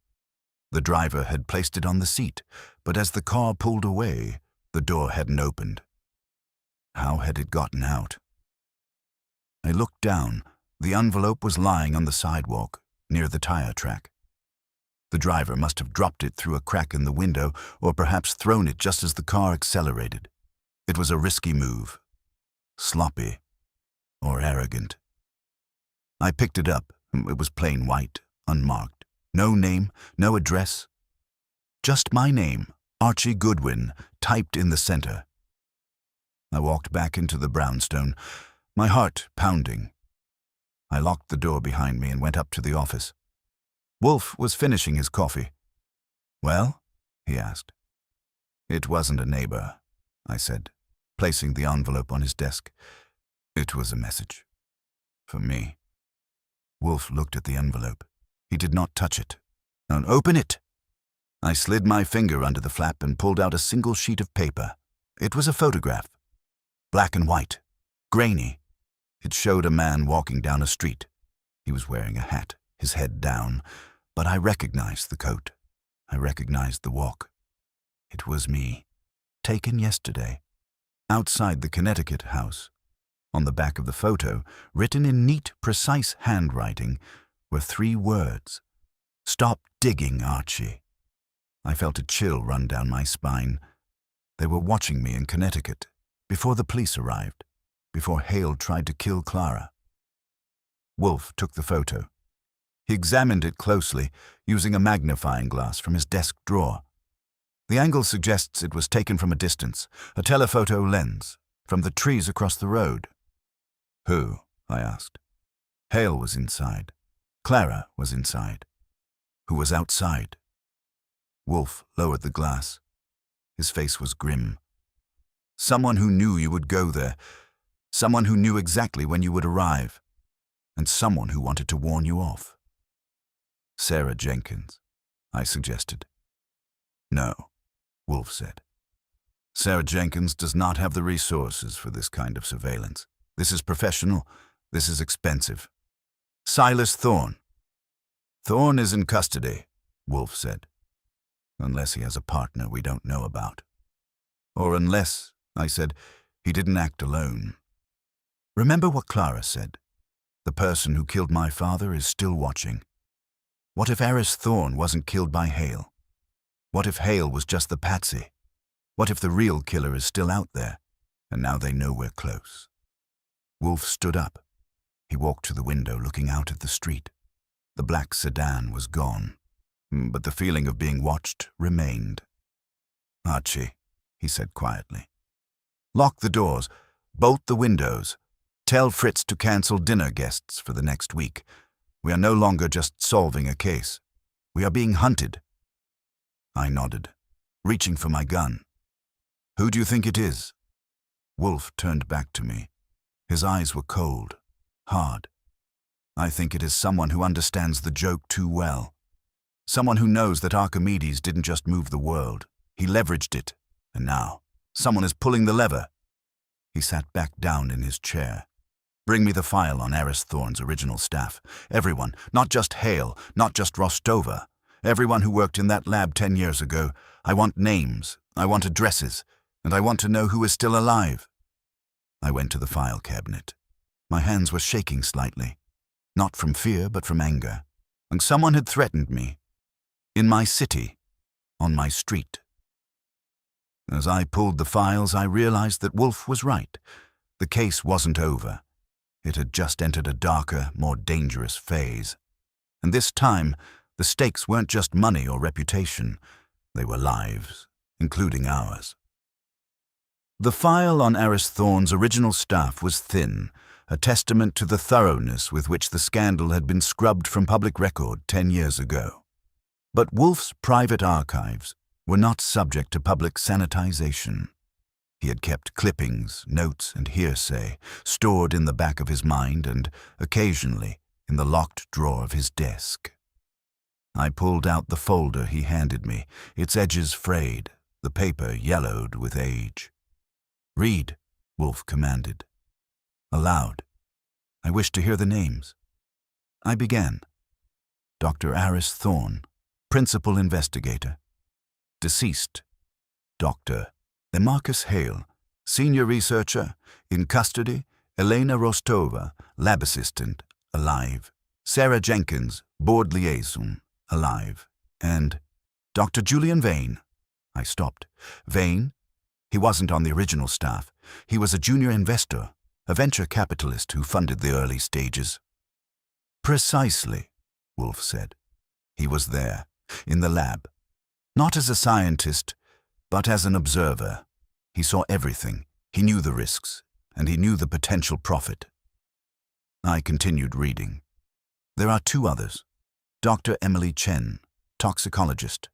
The driver had placed it on the seat, but as the car pulled away, the door hadn't opened. How had it gotten out? I looked down. The envelope was lying on the sidewalk, near the tire track. The driver must have dropped it through a crack in the window, or perhaps thrown it just as the car accelerated. It was a risky move. Sloppy. Or arrogant. I picked it up. It was plain white, unmarked. No name, no address. Just my name, Archie Goodwin, typed in the center. I walked back into the brownstone, my heart pounding. I locked the door behind me and went up to the office. Wolfe was finishing his coffee. "Well?" he asked. "It wasn't a neighbor," I said, placing the envelope on his desk. "It was a message. For me." Wolfe looked at the envelope. He did not touch it. "Don't open it!" I slid my finger under the flap and pulled out a single sheet of paper. It was a photograph. Black and white. Grainy. It showed a man walking down a street. He was wearing a hat, his head down, but I recognized the coat. I recognized the walk. It was me. Taken yesterday. Outside the Connecticut house. On the back of the photo, written in neat, precise handwriting, were 3 words. "Stop digging, Archie." I felt a chill run down my spine. They were watching me in Connecticut, before the police arrived, before Hale tried to kill Clara. Wolfe took the photo. He examined it closely, using a magnifying glass from his desk drawer. The angle suggests it was taken from a distance, a telephoto lens, from the trees across the road. "Who?" I asked. Hale was inside. Clara was inside. Who was outside? Wolfe lowered the glass. His face was grim. "Someone who knew you would go there. Someone who knew exactly when you would arrive. And someone who wanted to warn you off." "Sarah Jenkins," I suggested. "No," Wolfe said. "Sarah Jenkins does not have the resources for this kind of surveillance. This is professional. This is expensive. Silas Thorne." Thorne is in custody, Wolfe said. Unless he has a partner we don't know about. Or unless, I said, he didn't act alone. Remember what Clara said. The person who killed my father is still watching. What if Eris Thorne wasn't killed by Hale? What if Hale was just the patsy? What if the real killer is still out there, and now they know we're close? Wolfe stood up. He walked to the window looking out at the street. The black sedan was gone, but the feeling of being watched remained. Archie, he said quietly, lock the doors, bolt the windows. Tell Fritz to cancel dinner guests for the next week. We are no longer just solving a case. We are being hunted. I nodded, reaching for my gun. Who do you think it is? Wolfe turned back to me. His eyes were cold, hard. I think it is someone who understands the joke too well. Someone who knows that Archimedes didn't just move the world. He leveraged it, and now someone is pulling the lever. He sat back down in his chair. Bring me the file on Eris Thorne's original staff. Everyone, not just Hale, not just Rostova. Everyone who worked in that lab 10 years ago. I want names, I want addresses, and I want to know who is still alive. I went to the file cabinet. My hands were shaking slightly, not from fear but from anger. And someone had threatened me. In my city, on my street. As I pulled the files, I realized that Wolfe was right. The case wasn't over. It had just entered a darker, more dangerous phase. And this time, the stakes weren't just money or reputation. They were lives, including ours. The file on Eris Thorne's original staff was thin, a testament to the thoroughness with which the scandal had been scrubbed from public record 10 years ago. But Wolfe's private archives were not subject to public sanitization. He had kept clippings, notes, and hearsay stored in the back of his mind and, occasionally, in the locked drawer of his desk. I pulled out the folder he handed me, its edges frayed, the paper yellowed with age. Read, Wolfe commanded. Aloud. I wished to hear the names. I began. Dr. Eris Thorne, Principal Investigator. Deceased. Dr. Marcus Hale, Senior Researcher, in custody, Elena Rostova, Lab Assistant, alive. Sarah Jenkins, Board Liaison, alive. And Dr. Julian Vane. I stopped. Vane? He wasn't on the original staff. He was a junior investor, a venture capitalist who funded the early stages. Precisely, Wolfe said. He was there, in the lab. Not as a scientist, but as an observer. He saw everything, he knew the risks, and he knew the potential profit. I continued reading. There are 2 others. Dr. Emily Chen, toxicologist,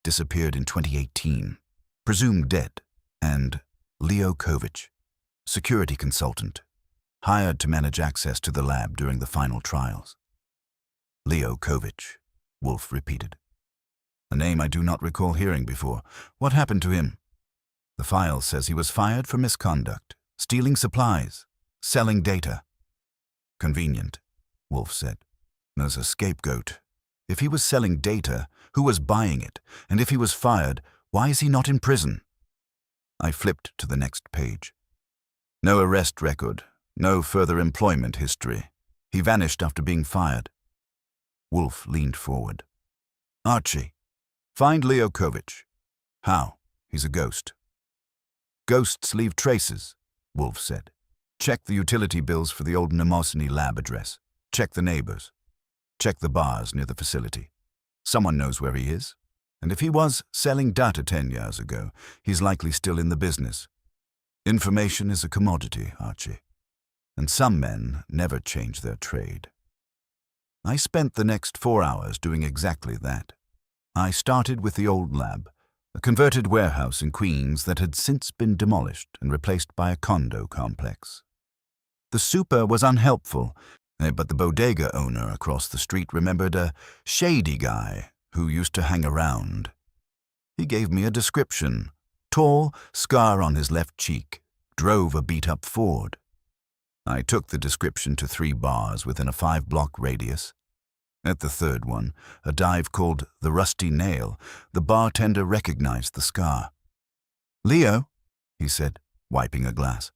disappeared in 2018, presumed dead, and Leo Kovich, security consultant, hired to manage access to the lab during the final trials. Leo Kovich, Wolfe repeated. A name I do not recall hearing before. What happened to him? The file says he was fired for misconduct, stealing supplies, selling data. Convenient, Wolfe said. As a scapegoat. If he was selling data, who was buying it? And if he was fired, why is he not in prison? I flipped to the next page. No arrest record, no further employment history. He vanished after being fired. Wolfe leaned forward. Archie, find Leo Kovich. How? He's a ghost. Ghosts leave traces, Wolfe said. Check the utility bills for the old Mnemosiny lab address. Check the neighbors. Check the bars near the facility. Someone knows where he is. And if he was selling data 10 years ago, he's likely still in the business. Information is a commodity, Archie. And some men never change their trade. I spent the next 4 hours doing exactly that. I started with the old lab, a converted warehouse in Queens that had since been demolished and replaced by a condo complex. The super was unhelpful, but the bodega owner across the street remembered a shady guy who used to hang around. He gave me a description. Tall, scar on his left cheek, drove a beat-up Ford. I took the description to 3 bars within a 5-block radius. At the third one, a dive called the Rusty Nail, the bartender recognized the scar. "Leo," he said, wiping a glass.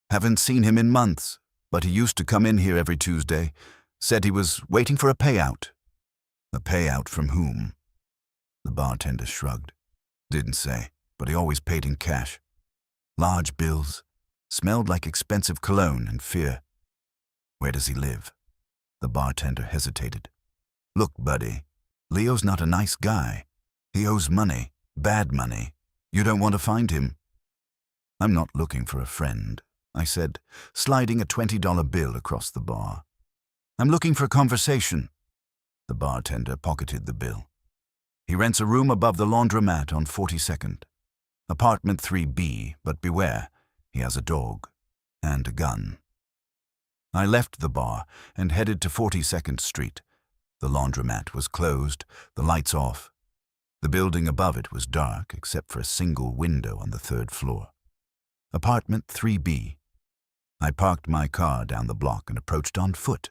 "Haven't seen him in months, but he used to come in here every Tuesday. Said he was waiting for a payout." "A payout from whom?" The bartender shrugged. "Didn't say, but he always paid in cash. Large bills. Smelled like expensive cologne and fear." "Where does he live?" The bartender hesitated. "Look, buddy, Leo's not a nice guy. He owes money, bad money. You don't want to find him." "I'm not looking for a friend," I said, sliding a $20 bill across the bar. "I'm looking for a conversation." The bartender pocketed the bill. "He rents a room above the laundromat on 42nd. Apartment 3B, but beware, he has a dog and a gun." I left the bar and headed to 42nd Street. The laundromat was closed, the lights off. The building above it was dark, except for a single window on the third floor. Apartment 3B. I parked my car down the block and approached on foot.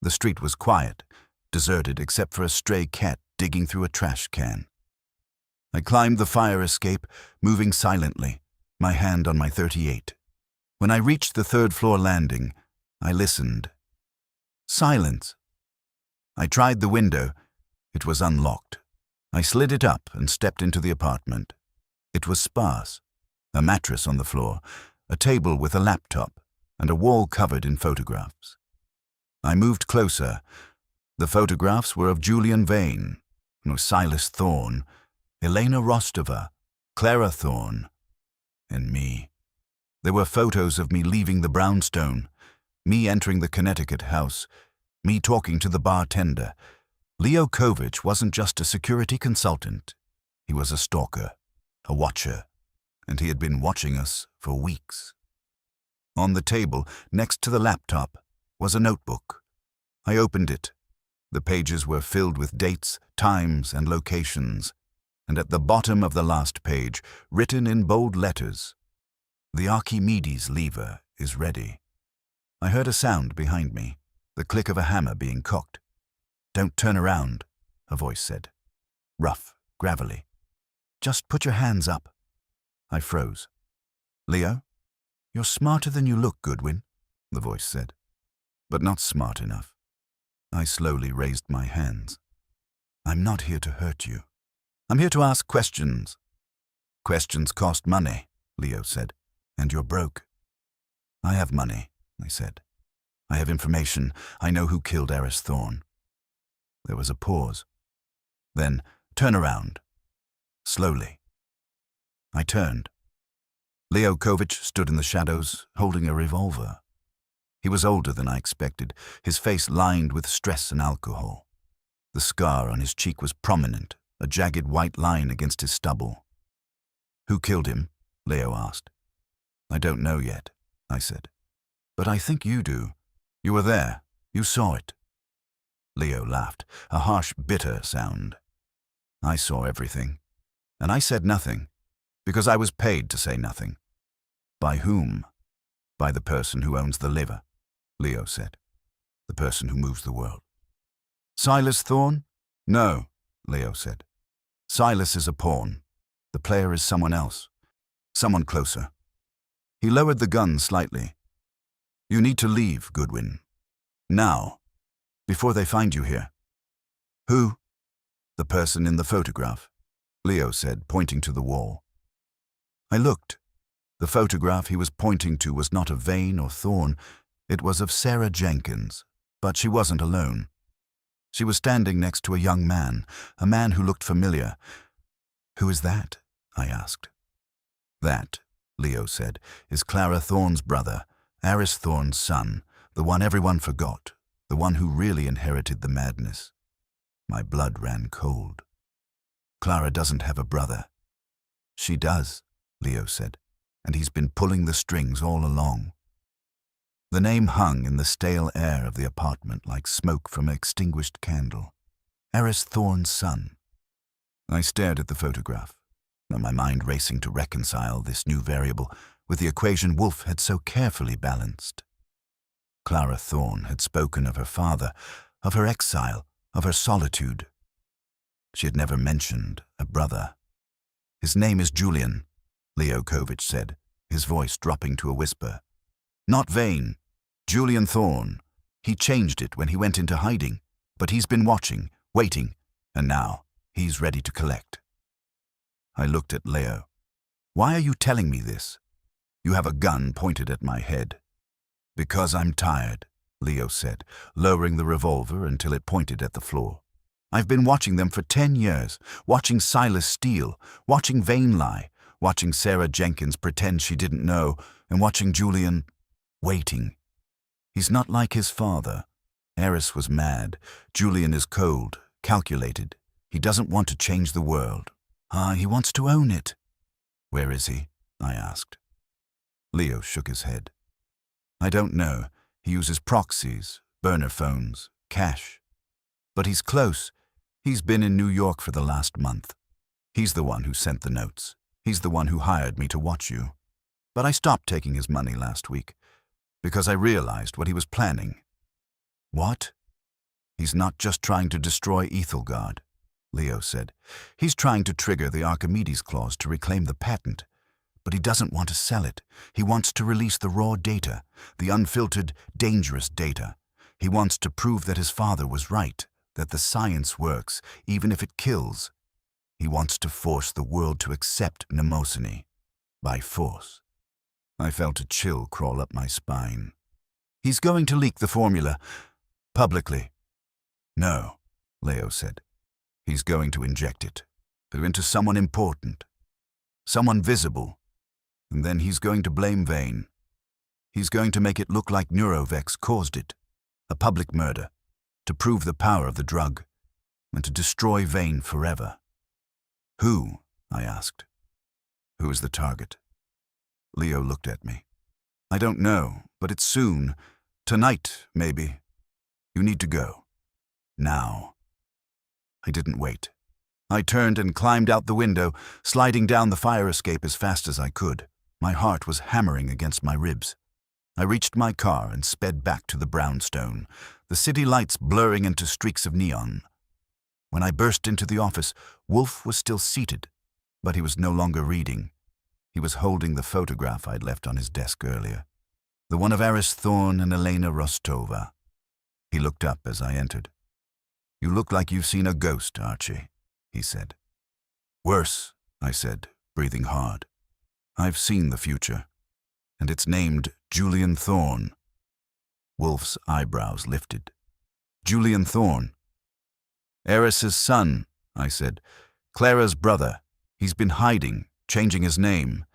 The street was quiet, deserted except for a stray cat digging through a trash can. I climbed the fire escape, moving silently, my hand on my .38. When I reached the third-floor landing, I listened. Silence. I tried the window. It was unlocked. I slid it up and stepped into the apartment. It was sparse. A mattress on the floor, a table with a laptop, and a wall covered in photographs. I moved closer. The photographs were of Julian Vane, Silas Thorne, Elena Rostova, Clara Thorne, and me. There were photos of me leaving the brownstone, me entering the Connecticut house, me talking to the bartender. Leo Kovich wasn't just a security consultant. He was a stalker, a watcher, and he had been watching us for weeks. On the table, next to the laptop, was a notebook. I opened it. The pages were filled with dates, times, and locations, and at the bottom of the last page, written in bold letters, "The Archimedes lever is ready." I heard a sound behind me, the click of a hammer being cocked. "Don't turn around," a voice said. Rough, gravelly. "Just put your hands up." I froze. "Leo, you're smarter than you look, Goodwin," the voice said. "But not smart enough." I slowly raised my hands. "I'm not here to hurt you. I'm here to ask questions." "Questions cost money," Leo said, "and you're broke." "I have money," I said. "I have information. I know who killed Eris Thorne." There was a pause. Then, "Turn around." Slowly. I turned. Leo Kovich stood in the shadows, holding a revolver. He was older than I expected, his face lined with stress and alcohol. The scar on his cheek was prominent, a jagged white line against his stubble. "Who killed him?" Leo asked. "I don't know yet," I said. "But I think you do. You were there. You saw it." Leo laughed, a harsh, bitter sound. "I saw everything. And I said nothing, because I was paid to say nothing." "By whom?" "By the person who owns the liver," Leo said. "The person who moves the world." "Silas Thorne?" "No," Leo said. "Silas is a pawn. The player is someone else. Someone closer." He lowered the gun slightly. "You need to leave, Goodwin. Now, before they find you here." "Who?" "The person in the photograph," Leo said, pointing to the wall. I looked. The photograph he was pointing to was not of Vane or Thorne. It was of Sarah Jenkins, but she wasn't alone. She was standing next to a young man, a man who looked familiar. "Who is that?" I asked. "That," Leo said, "is Clara Thorne's brother, Eris Thorne's son, the one everyone forgot, the one who really inherited the madness." My blood ran cold. "Clara doesn't have a brother." "She does," Leo said, "and he's been pulling the strings all along." The name hung in the stale air of the apartment like smoke from an extinguished candle. Eris Thorne's son. I stared at the photograph, my mind racing to reconcile this new variable with the equation Wolfe had so carefully balanced. Clara Thorne had spoken of her father, of her exile, of her solitude. She had never mentioned a brother. "His name is Julian," Leo Kovich said, his voice dropping to a whisper. "Not Vane. Julian Thorne. He changed it when he went into hiding, but he's been watching, waiting, and now he's ready to collect." I looked at Leo. "Why are you telling me this? You have a gun pointed at my head." "Because I'm tired," Leo said, lowering the revolver until it pointed at the floor. "I've been watching them for 10 years, watching Silas steal, watching Vane lie, watching Sarah Jenkins pretend she didn't know, and watching Julian waiting. He's not like his father. Eris was mad. Julian is cold, calculated. He doesn't want to change the world. He wants to own it." "Where is he?" I asked. Leo shook his head. "I don't know. He uses proxies, burner phones, cash. But he's close. He's been in New York for the last month. He's the one who sent the notes. He's the one who hired me to watch you. But I stopped taking his money last week, because I realized what he was planning." "What?" "He's not just trying to destroy Ethelgard," Leo said. "He's trying to trigger the Archimedes clause to reclaim the patent. But he doesn't want to sell it. He wants to release the raw data, the unfiltered, dangerous data. He wants to prove that his father was right, that the science works, even if it kills. He wants to force the world to accept mnemosiny. By force." I felt a chill crawl up my spine. "He's going to leak the formula publicly." "No," Leo said. "He's going to inject it into someone important, someone visible. And then he's going to blame Vane. He's going to make it look like Neurovex caused it, a public murder, to prove the power of the drug, and to destroy Vane forever." "Who?" I asked. "Who is the target?" Leo looked at me. "I don't know, but it's soon. Tonight, maybe. You need to go. Now." I didn't wait. I turned and climbed out the window, sliding down the fire escape as fast as I could. My heart was hammering against my ribs. I reached my car and sped back to the brownstone, the city lights blurring into streaks of neon. When I burst into the office, Wolfe was still seated, but he was no longer reading. He was holding the photograph I'd left on his desk earlier, the one of Eris Thorne and Elena Rostova. He looked up as I entered. "You look like you've seen a ghost, Archie," he said. "Worse," I said, breathing hard. "I've seen the future, and it's named Julian Thorne." Wolfe's eyebrows lifted. "Julian Thorne?" "Eris's son," I said. "Clara's brother. He's been hiding, changing his name.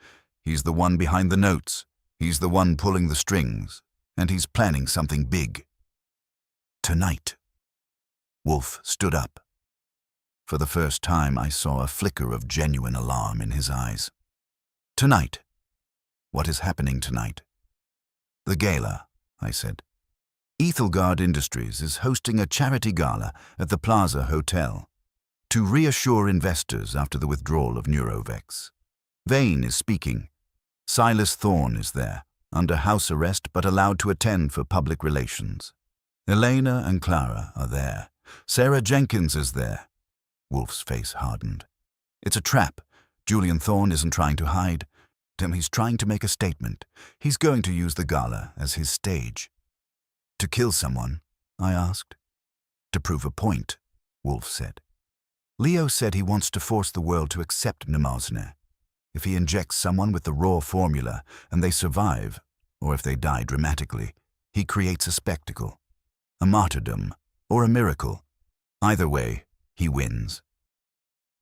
He's the one behind the notes. He's the one pulling the strings, and he's planning something big. Tonight." Wolfe stood up. For the first time, I saw a flicker of genuine alarm in his eyes. "Tonight? What is happening tonight?" "The gala," I said. "Ethelgard Industries is hosting a charity gala at the Plaza Hotel to reassure investors after the withdrawal of Neurovex. Vane is speaking. Silas Thorne is there, under house arrest but allowed to attend for public relations. Elena and Clara are there. Sarah Jenkins is there." Wolfe's face hardened. "It's a trap. Julian Thorne isn't trying to hide. He's trying to make a statement. He's going to use the gala as his stage." "To kill someone?" I asked. "To prove a point," Wolfe said. "Leo said he wants to force the world to accept mnemosine. If he injects someone with the raw formula and they survive, or if they die dramatically, he creates a spectacle, a martyrdom, or a miracle. Either way, he wins."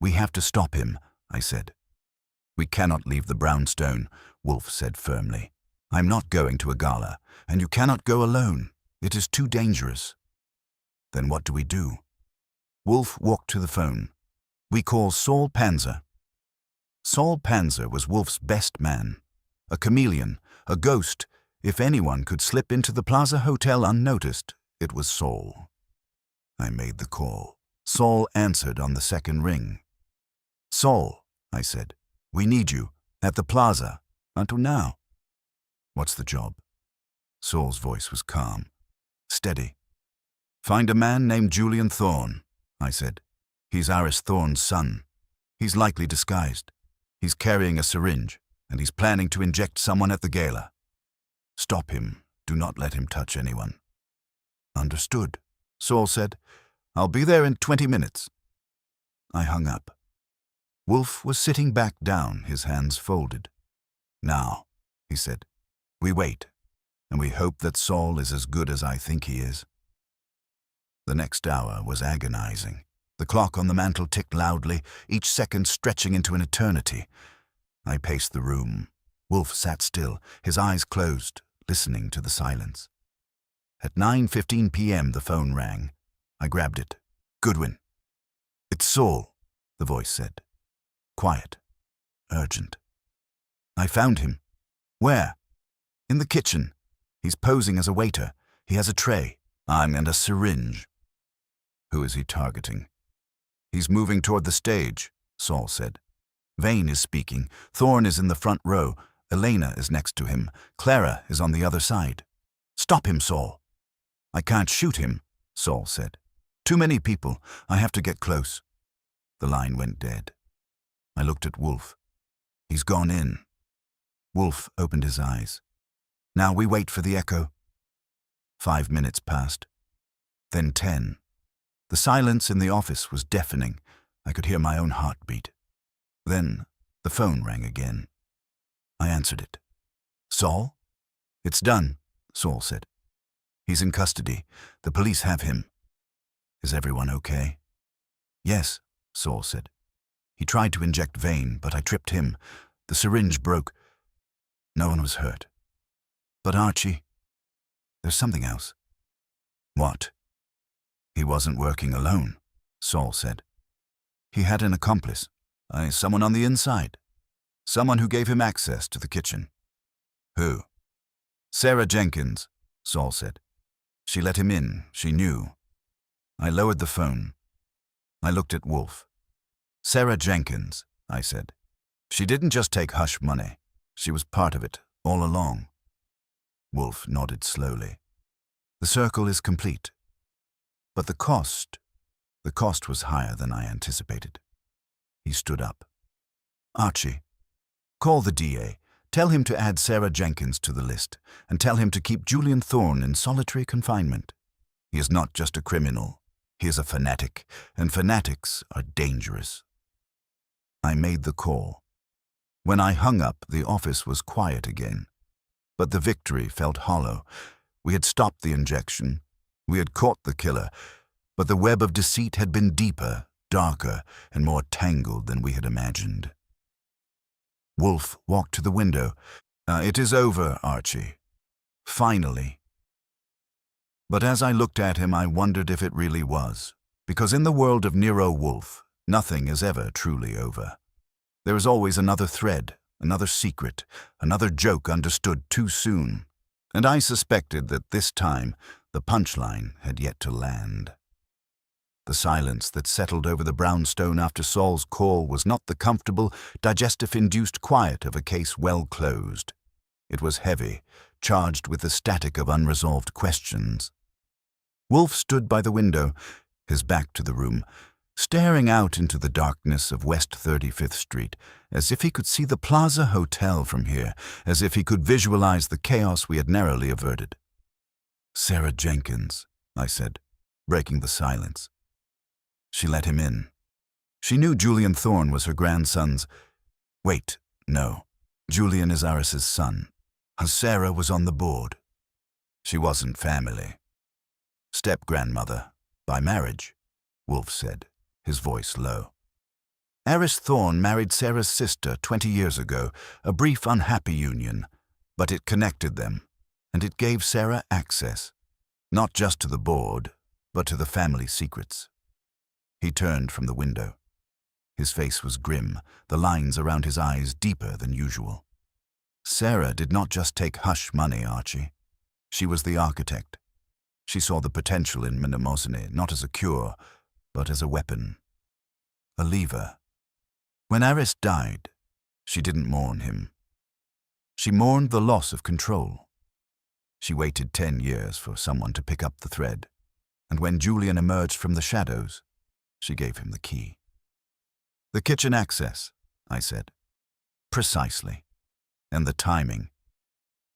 "We have to stop him," I said. "We cannot leave the brownstone," Wolfe said firmly. "I'm not going to a gala, and you cannot go alone. It is too dangerous." "Then what do we do?" Wolfe walked to the phone. "We call Saul Panzer." Saul Panzer was Wolfe's best man. A chameleon, a ghost. If anyone could slip into the Plaza Hotel unnoticed, it was Saul. I made the call. Saul answered on the second ring. "Saul," I said, "we need you, at the Plaza, until now." "What's the job?" Saul's voice was calm, steady. "Find a man named Julian Thorne," I said. "He's Iris Thorne's son. He's likely disguised. He's carrying a syringe, and he's planning to inject someone at the gala. Stop him. Do not let him touch anyone." "Understood," Saul said. "I'll be there in 20 minutes." I hung up. Wolfe was sitting back down, his hands folded. "Now," he said, "we wait, and we hope that Saul is as good as I think he is." The next hour was agonizing. The clock on the mantel ticked loudly, each second stretching into an eternity. I paced the room. Wolfe sat still, his eyes closed, listening to the silence. At 9:15 p.m. the phone rang. I grabbed it. "Goodwin." "It's Saul," the voice said. Quiet. Urgent. "I found him." "Where?" "In the kitchen. He's posing as a waiter. He has a tray. And a syringe." "Who is he targeting?" "He's moving toward the stage," Saul said. "Vane is speaking. Thorne is in the front row. Elena is next to him. Clara is on the other side." "Stop him, Saul." "I can't shoot him," Saul said. "Too many people. I have to get close." The line went dead. I looked at Wolfe. "He's gone in." Wolfe opened his eyes. "Now we wait for the echo." 5 minutes passed. Then 10. The silence in the office was deafening. I could hear my own heartbeat. Then the phone rang again. I answered it. "Saul?" "It's done," Saul said. "He's in custody. The police have him." "Is everyone okay?" "Yes," Saul said. "He tried to inject Vane, but I tripped him. The syringe broke. No one was hurt. But Archie, there's something else." "What?" "He wasn't working alone," Saul said. "He had an accomplice, someone on the inside, someone who gave him access to the kitchen." "Who?" "Sarah Jenkins," Saul said. "She let him in. She knew." I lowered the phone. I looked at Wolfe. "Sarah Jenkins," I said. "She didn't just take hush money. She was part of it, all along." Wolfe nodded slowly. "The circle is complete. But the cost was higher than I anticipated." He stood up. "Archie, call the DA. Tell him to add Sarah Jenkins to the list, and tell him to keep Julian Thorne in solitary confinement. He is not just a criminal. He is a fanatic, and fanatics are dangerous." I made the call. When I hung up, the office was quiet again. But the victory felt hollow. We had stopped the injection. We had caught the killer, but the web of deceit had been deeper, darker, and more tangled than we had imagined. Wolfe walked to the window. "It is over, Archie. Finally." But as I looked at him, I wondered if it really was, because in the world of Nero Wolfe, nothing is ever truly over. There is always another thread, another secret, another joke understood too soon, and I suspected that this time the punchline had yet to land. The silence that settled over the brownstone after Saul's call was not the comfortable, digestive-induced quiet of a case well closed. It was heavy, charged with the static of unresolved questions. Wolfe stood by the window, his back to the room, staring out into the darkness of West 35th Street, as if he could see the Plaza Hotel from here, as if he could visualize the chaos we had narrowly averted. "Sarah Jenkins," I said, breaking the silence. "She let him in. She knew Julian Thorne was her grandson's—" "Wait, no. Julian is Iris's son. Sarah was on the board. She wasn't family. Step-grandmother, by marriage," Wolfe said, his voice low. "Iris Thorne married Sarah's sister 20 years ago, a brief, unhappy union, but it connected them, and it gave Sarah access, not just to the board, but to the family secrets." He turned from the window. His face was grim, the lines around his eyes deeper than usual. "Sarah did not just take hush money, Archie. She was the architect. She saw the potential in mnemosyne, not as a cure, but as a weapon. A lever. When Iris died, she didn't mourn him. She mourned the loss of control. She waited 10 years for someone to pick up the thread, and when Julian emerged from the shadows, she gave him the key. "The kitchen access," I said. "Precisely. And the timing."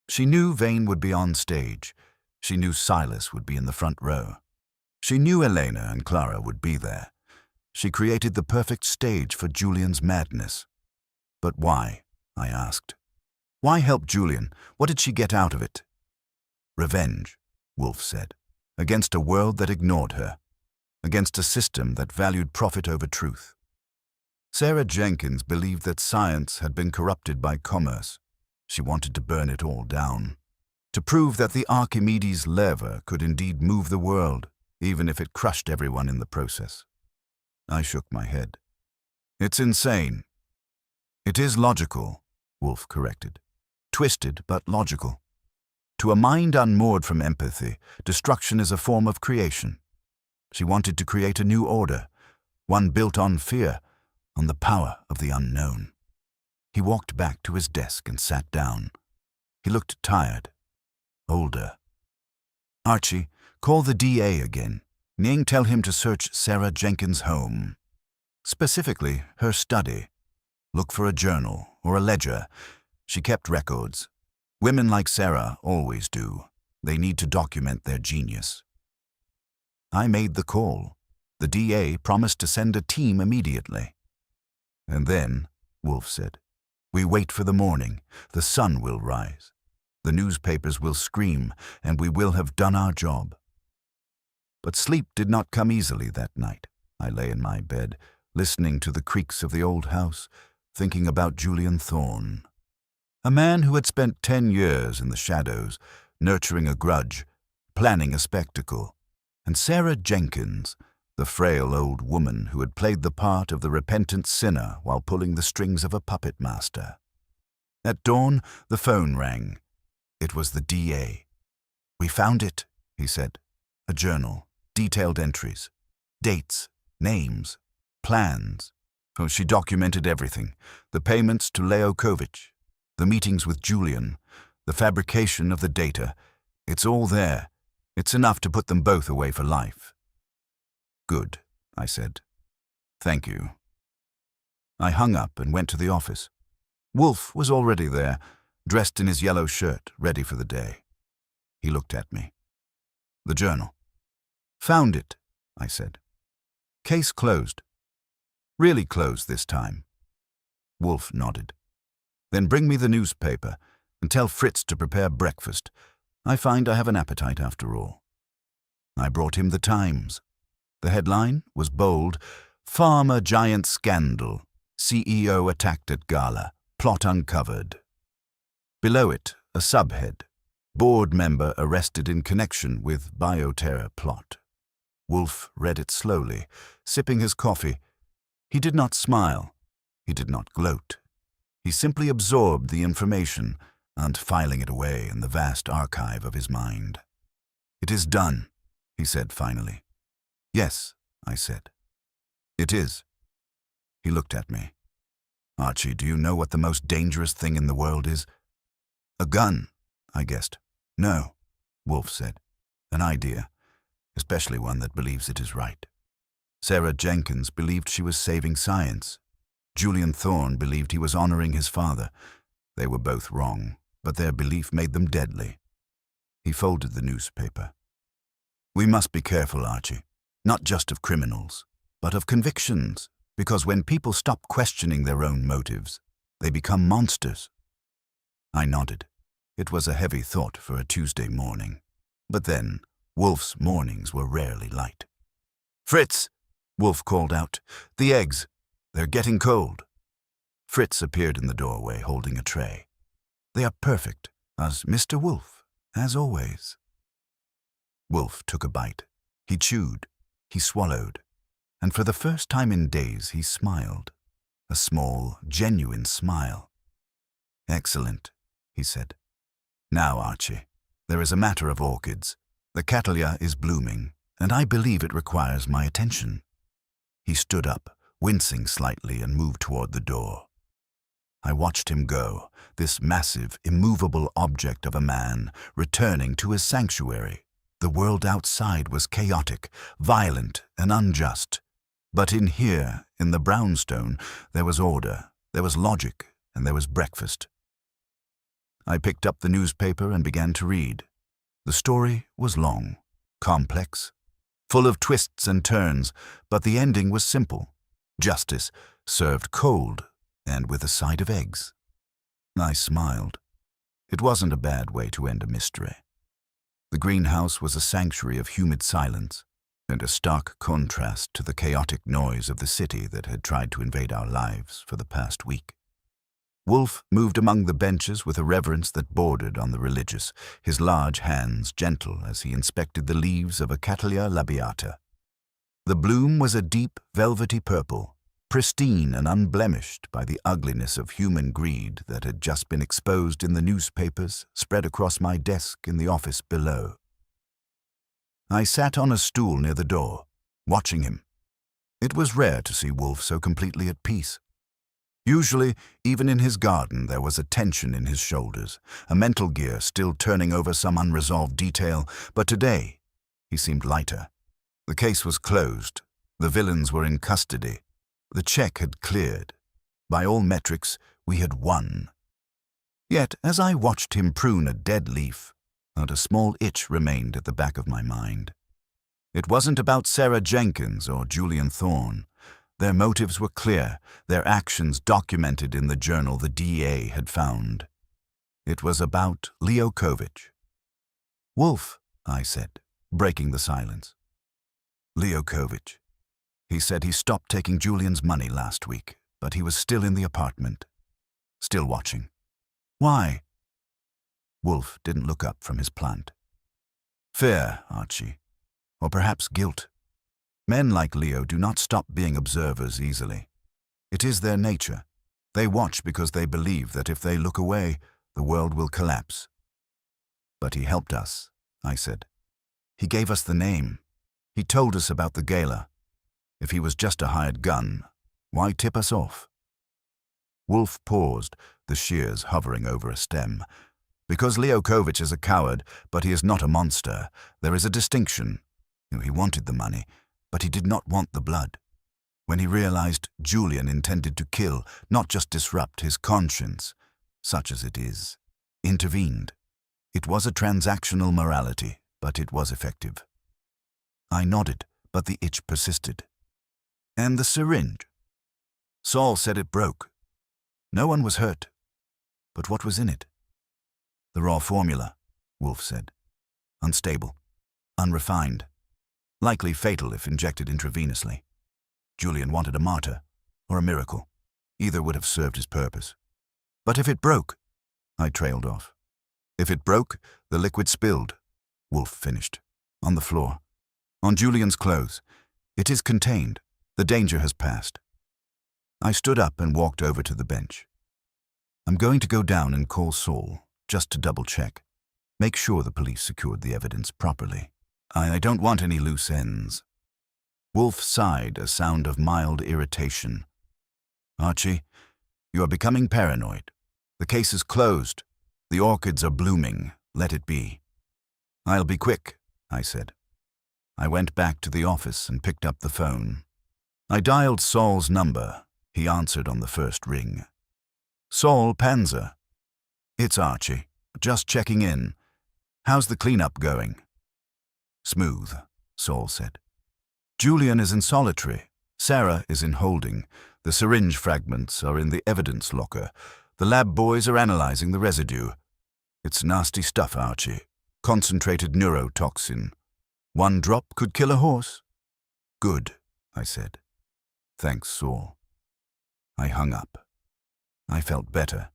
She knew Vane would be on stage. She knew Silas would be in the front row. She knew Elena and Clara would be there. She created the perfect stage for Julian's madness. But why? I asked. Why help Julian? What did she get out of it? Revenge, Wolfe said, against a world that ignored her, against a system that valued profit over truth. Sarah Jenkins believed that science had been corrupted by commerce. She wanted to burn it all down, to prove that the Archimedes lever could indeed move the world, even if it crushed everyone in the process. I shook my head. It's insane. It is logical, Wolfe corrected. Twisted, but logical. To a mind unmoored from empathy, destruction is a form of creation. She wanted to create a new order, one built on fear, on the power of the unknown. He walked back to his desk and sat down. He looked tired, older. Archie, call the DA again. Ning, tell him to search Sarah Jenkins' home. Specifically, her study. Look for a journal or a ledger. She kept records. Women like Sarah always do. They need to document their genius. I made the call. The DA promised to send a team immediately. And then, Wolfe said, we wait for the morning. The sun will rise. The newspapers will scream, and we will have done our job. But sleep did not come easily that night. I lay in my bed, listening to the creaks of the old house, thinking about Julian Thorne. A man who had spent 10 years in the shadows, nurturing a grudge, planning a spectacle. And Sarah Jenkins, the frail old woman who had played the part of the repentant sinner while pulling the strings of a puppet master. At dawn, the phone rang. It was the DA. We found it, he said. A journal, detailed entries, dates, names, plans. Oh, she documented everything. The payments to Leo Kovic, the meetings with Julian, the fabrication of the data. It's all there. It's enough to put them both away for life. Good, I said. Thank you. I hung up and went to the office. Wolfe was already there, dressed in his yellow shirt, ready for the day. He looked at me. The journal. Found it, I said. Case closed. Really closed this time. Wolfe nodded. Then bring me the newspaper and tell Fritz to prepare breakfast. I find I have an appetite after all. I brought him the Times. The headline was bold, Farmer Giant Scandal, CEO attacked at gala, plot uncovered. Below it, a subhead, board member arrested in connection with bioterror plot. Wolfe read it slowly, sipping his coffee. He did not smile. He did not gloat. He simply absorbed the information and filing it away in the vast archive of his mind. It is done, he said finally. Yes, I said. It is. He looked at me. Archie, do you know what the most dangerous thing in the world is? A gun, I guessed. No, Wolfe said. An idea, especially one that believes it is right. Sarah Jenkins believed she was saving science. Julian Thorne believed he was honoring his father. They were both wrong, but their belief made them deadly. He folded the newspaper. We must be careful, Archie. Not just of criminals, but of convictions, because when people stop questioning their own motives, they become monsters. I nodded. It was a heavy thought for a Tuesday morning. But then, Wolfe's mornings were rarely light. Fritz, Wolfe called out, the eggs. They're getting cold. Fritz appeared in the doorway holding a tray. They are perfect, as Mr. Wolfe, as always. Wolfe took a bite. He chewed. He swallowed. And for the first time in days, he smiled. A small, genuine smile. Excellent, he said. Now, Archie, there is a matter of orchids. The cattleya is blooming, and I believe it requires my attention. He stood up, wincing slightly, and moved toward the door. I watched him go, this massive, immovable object of a man, returning to his sanctuary, The world outside was chaotic, violent, and unjust. But in here, in the brownstone, there was order, there was logic, and there was breakfast. I picked up the newspaper and began to read. The story was long, complex, full of twists and turns, but the ending was simple. Justice served cold and with a side of eggs. I smiled. It wasn't a bad way to end a mystery. The greenhouse was a sanctuary of humid silence, and a stark contrast to the chaotic noise of the city that had tried to invade our lives for the past week. Wolfe moved among the benches with a reverence that bordered on the religious, his large hands gentle as he inspected the leaves of a Cattleya labiata. The bloom was a deep, velvety purple, pristine and unblemished by the ugliness of human greed that had just been exposed in the newspapers spread across my desk in the office below. I sat on a stool near the door, watching him. It was rare to see Wolfe so completely at peace. Usually, even in his garden, there was a tension in his shoulders, a mental gear still turning over some unresolved detail, but today, he seemed lighter. The case was closed. The villains were in custody. The check had cleared. By all metrics, we had won. Yet, as I watched him prune a dead leaf, not a small itch remained at the back of my mind. It wasn't about Sarah Jenkins or Julian Thorne. Their motives were clear, their actions documented in the journal the DA had found. It was about Leo Kovich. "Wolfe," I said, breaking the silence. "Leo Kovich. He said he stopped taking Julian's money last week, but he was still in the apartment, still watching." "Why?" Wolfe didn't look up from his plant. "Fear, Archie, or perhaps guilt. Men like Leo do not stop being observers easily. It is their nature. They watch because they believe that if they look away, the world will collapse." "But he helped us," I said. "He gave us the name. He told us about the gala. If he was just a hired gun, why tip us off?" Wolfe paused, the shears hovering over a stem. "Because Leo Kovich is a coward, but he is not a monster. There is a distinction. He wanted the money, but he did not want the blood. When he realized Julian intended to kill, not just disrupt his conscience, such as it is, intervened. It was a transactional morality, but it was effective." I nodded, but the itch persisted. "And the syringe? Saul said it broke. No one was hurt. But what was in it?" "The raw formula," Wolfe said. "Unstable, unrefined, likely fatal if injected intravenously. Julian wanted a martyr, or a miracle. Either would have served his purpose. But if it broke," I trailed off. "If it broke, the liquid spilled," Wolfe finished, "on the floor. On Julian's clothes. It is contained. The danger has passed." I stood up and walked over to the bench. "I'm going to go down and call Saul, just to double-check. Make sure the police secured the evidence properly. I don't want any loose ends." Wolfe sighed, a sound of mild irritation. "Archie, you are becoming paranoid. The case is closed. The orchids are blooming. Let it be." "I'll be quick," I said. I went back to the office and picked up the phone. I dialed Saul's number. He answered on the first ring. "Saul Panzer." "It's Archie. Just checking in. How's the cleanup going?" "Smooth," Saul said. "Julian is in solitary. Sarah is in holding. The syringe fragments are in the evidence locker. The lab boys are analyzing the residue. It's nasty stuff, Archie. Concentrated neurotoxin. 1 drop could kill a horse." "Good," I said. "Thanks, Saul." I hung up. I felt better.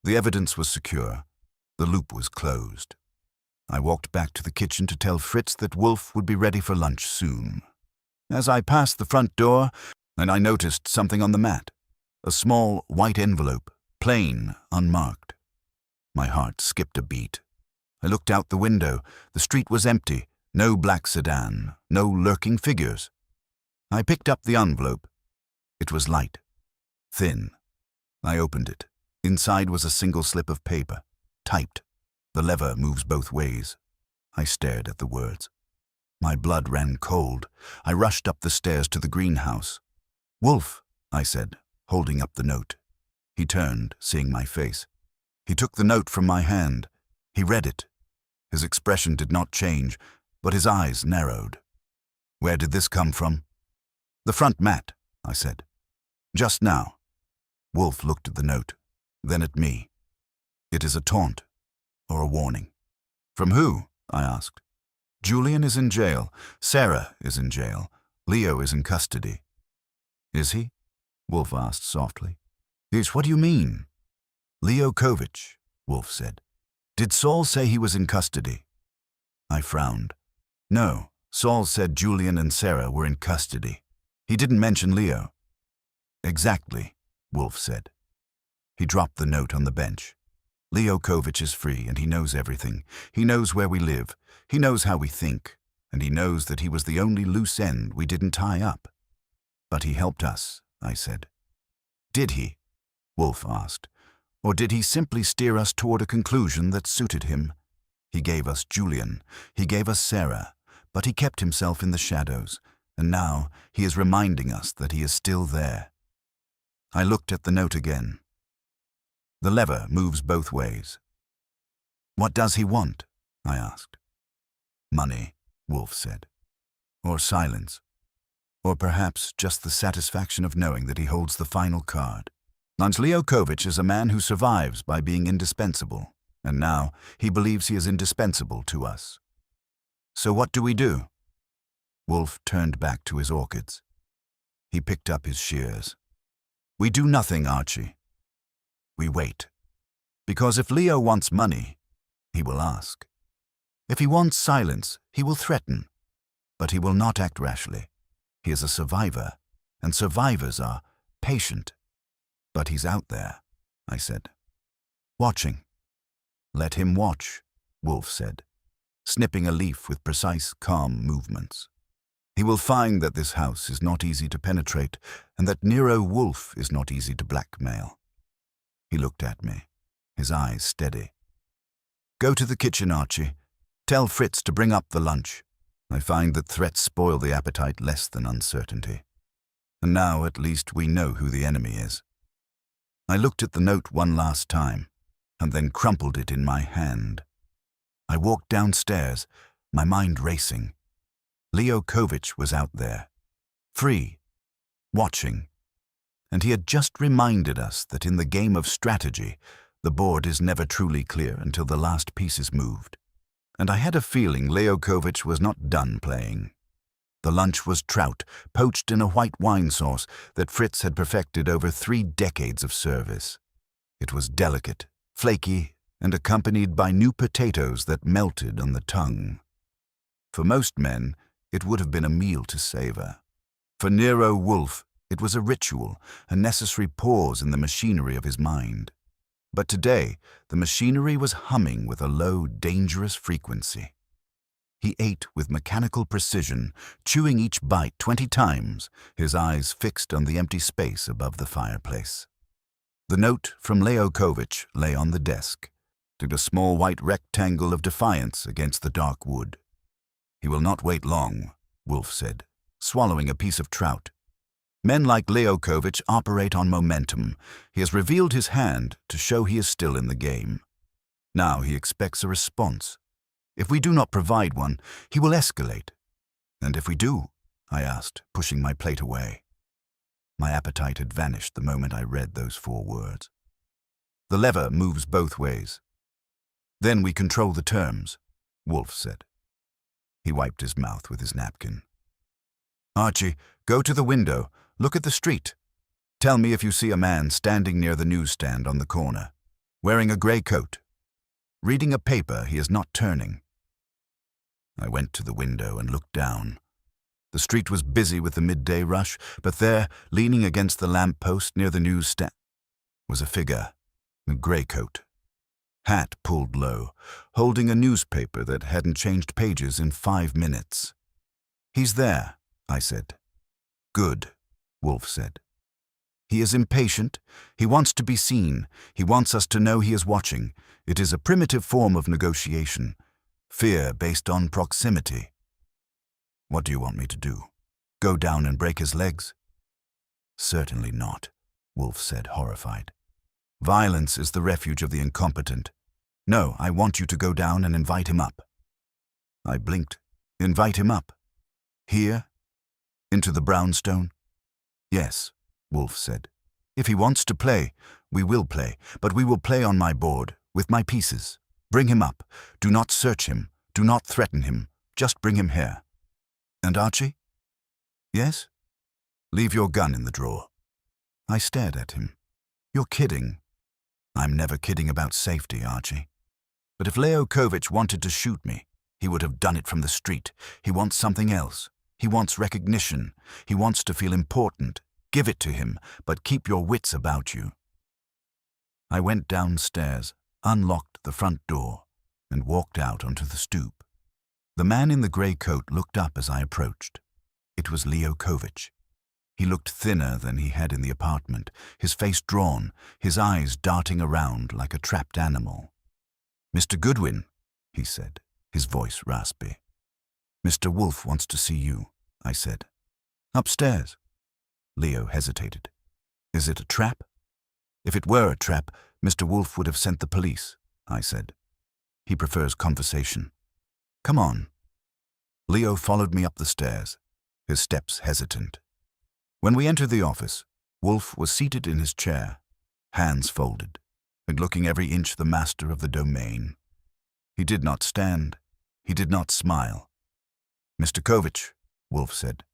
The evidence was secure. The loop was closed. I walked back to the kitchen to tell Fritz that Wolfe would be ready for lunch soon. As I passed the front door, I noticed something on the mat. A small white envelope, plain, unmarked. My heart skipped a beat. I looked out the window. The street was empty. No black sedan. No lurking figures. I picked up the envelope. It was light. Thin. I opened it. Inside was a single slip of paper. Typed. The lever moves both ways. I stared at the words. My blood ran cold. I rushed up the stairs to the greenhouse. "Wolf," I said, holding up the note. He turned, seeing my face. He took the note from my hand. He read it. His expression did not change, but his eyes narrowed. "Where did this come from?" "The front mat," I said. "Just now." Wolf looked at the note, then at me. "It is a taunt, or a warning." "From who?" I asked. "Julian is in jail. Sarah is in jail. Leo is in custody." "Is he?" Wolf asked softly. "Yes, what do you mean?" "Leo Kovich," Wolf said. "Did Saul say he was in custody?" I frowned. "No, Saul said Julian and Sarah were in custody. He didn't mention Leo." "Exactly," Wolf said. He dropped the note on the bench. "Leo Kovich is free, and he knows everything. He knows where we live. He knows how we think. And he knows that he was the only loose end we didn't tie up." "But he helped us," I said. "Did he?" Wolf asked. "Or did he simply steer us toward a conclusion that suited him? He gave us Julian. He gave us Sarah. But he kept himself in the shadows. And now he is reminding us that he is still there." I looked at the note again. "The lever moves both ways." "What does he want?" I asked. "Money," Wolf said. "Or silence. Or perhaps just the satisfaction of knowing that he holds the final card. And Leo Kovich is a man who survives by being indispensable, and now he believes he is indispensable to us. So what do we do?" Wolf turned back to his orchids. He picked up his shears. "We do nothing, Archie. We wait. Because if Leo wants money, he will ask. If he wants silence, he will threaten. But he will not act rashly. He is a survivor, and survivors are patient." "But he's out there," I said. "Watching." "Let him watch," Wolf said, snipping a leaf with precise, calm movements. "He will find that this house is not easy to penetrate, and that Nero Wolfe is not easy to blackmail." He looked at me, his eyes steady. "Go to the kitchen, Archie. Tell Fritz to bring up the lunch. I find that threats spoil the appetite less than uncertainty. And now at least we know who the enemy is." I looked at the note one last time, and then crumpled it in my hand. I walked downstairs, my mind racing. Leo Kovich was out there, free, watching. And he had just reminded us that in the game of strategy, the board is never truly clear until the last piece is moved. And I had a feeling Leo Kovich was not done playing. The lunch was trout, poached in a white wine sauce that Fritz had perfected over 3 decades of service. It was delicate, flaky, and accompanied by new potatoes that melted on the tongue. For most men, it would have been a meal to savor. For Nero Wolfe, it was a ritual, a necessary pause in the machinery of his mind. But today, the machinery was humming with a low, dangerous frequency. He ate with mechanical precision, chewing each bite 20 times, his eyes fixed on the empty space above the fireplace. The note from Leo Kovich lay on the desk, a small white rectangle of defiance against the dark wood. "He will not wait long," Wolf said, swallowing a piece of trout. "Men like Leo Kovich operate on momentum. He has revealed his hand to show he is still in the game. Now he expects a response. If we do not provide one, he will escalate." "And if we do?" I asked, pushing my plate away. My appetite had vanished the moment I read those 4 words. "The lever moves both ways. Then we control the terms," Wolf said. He wiped his mouth with his napkin. "Archie, go to the window. Look at the street. Tell me if you see a man standing near the newsstand on the corner, wearing a gray coat. Reading a paper, he is not turning." I went to the window and looked down. The street was busy with the midday rush, but there, leaning against the lamp-post near the newsstand, was a figure, a gray coat, hat pulled low, holding a newspaper that hadn't changed pages in 5 minutes. "He's there," I said. "Good," Wolf said. "He is impatient. He wants to be seen. He wants us to know he is watching. It is a primitive form of negotiation. Fear based on proximity. What do you want me to do? Go down and break his legs? Certainly not, Wolfe said, horrified. Violence is the refuge of the incompetent. No, I want you to go down and invite him up. I blinked. Invite him up? Here? Into the brownstone? Yes, Wolfe said. If he wants to play, we will play, but we will play on my board, with my pieces. Bring him up. Do not search him. Do not threaten him. Just bring him here. And Archie? Yes? Leave your gun in the drawer. I stared at him. You're kidding. I'm never kidding about safety, Archie. But if Leo Kovich wanted to shoot me, he would have done it from the street. He wants something else. He wants recognition. He wants to feel important. Give it to him, but keep your wits about you. I went downstairs, unlocked the front door, and walked out onto the stoop. The man in the grey coat looked up as I approached. It was Leo Kovich. He looked thinner than he had in the apartment, his face drawn, his eyes darting around like a trapped animal. Mr. Goodwin, he said, his voice raspy. Mr. Wolfe wants to see you, I said. Upstairs. Leo hesitated. Is it a trap? If it were a trap, Mr. Wolfe would have sent the police, I said. He prefers conversation. Come on. Leo followed me up the stairs, his steps hesitant. When we entered the office, Wolfe was seated in his chair, hands folded, and looking every inch the master of the domain. He did not stand. He did not smile. Mr. Kovich, Wolfe said,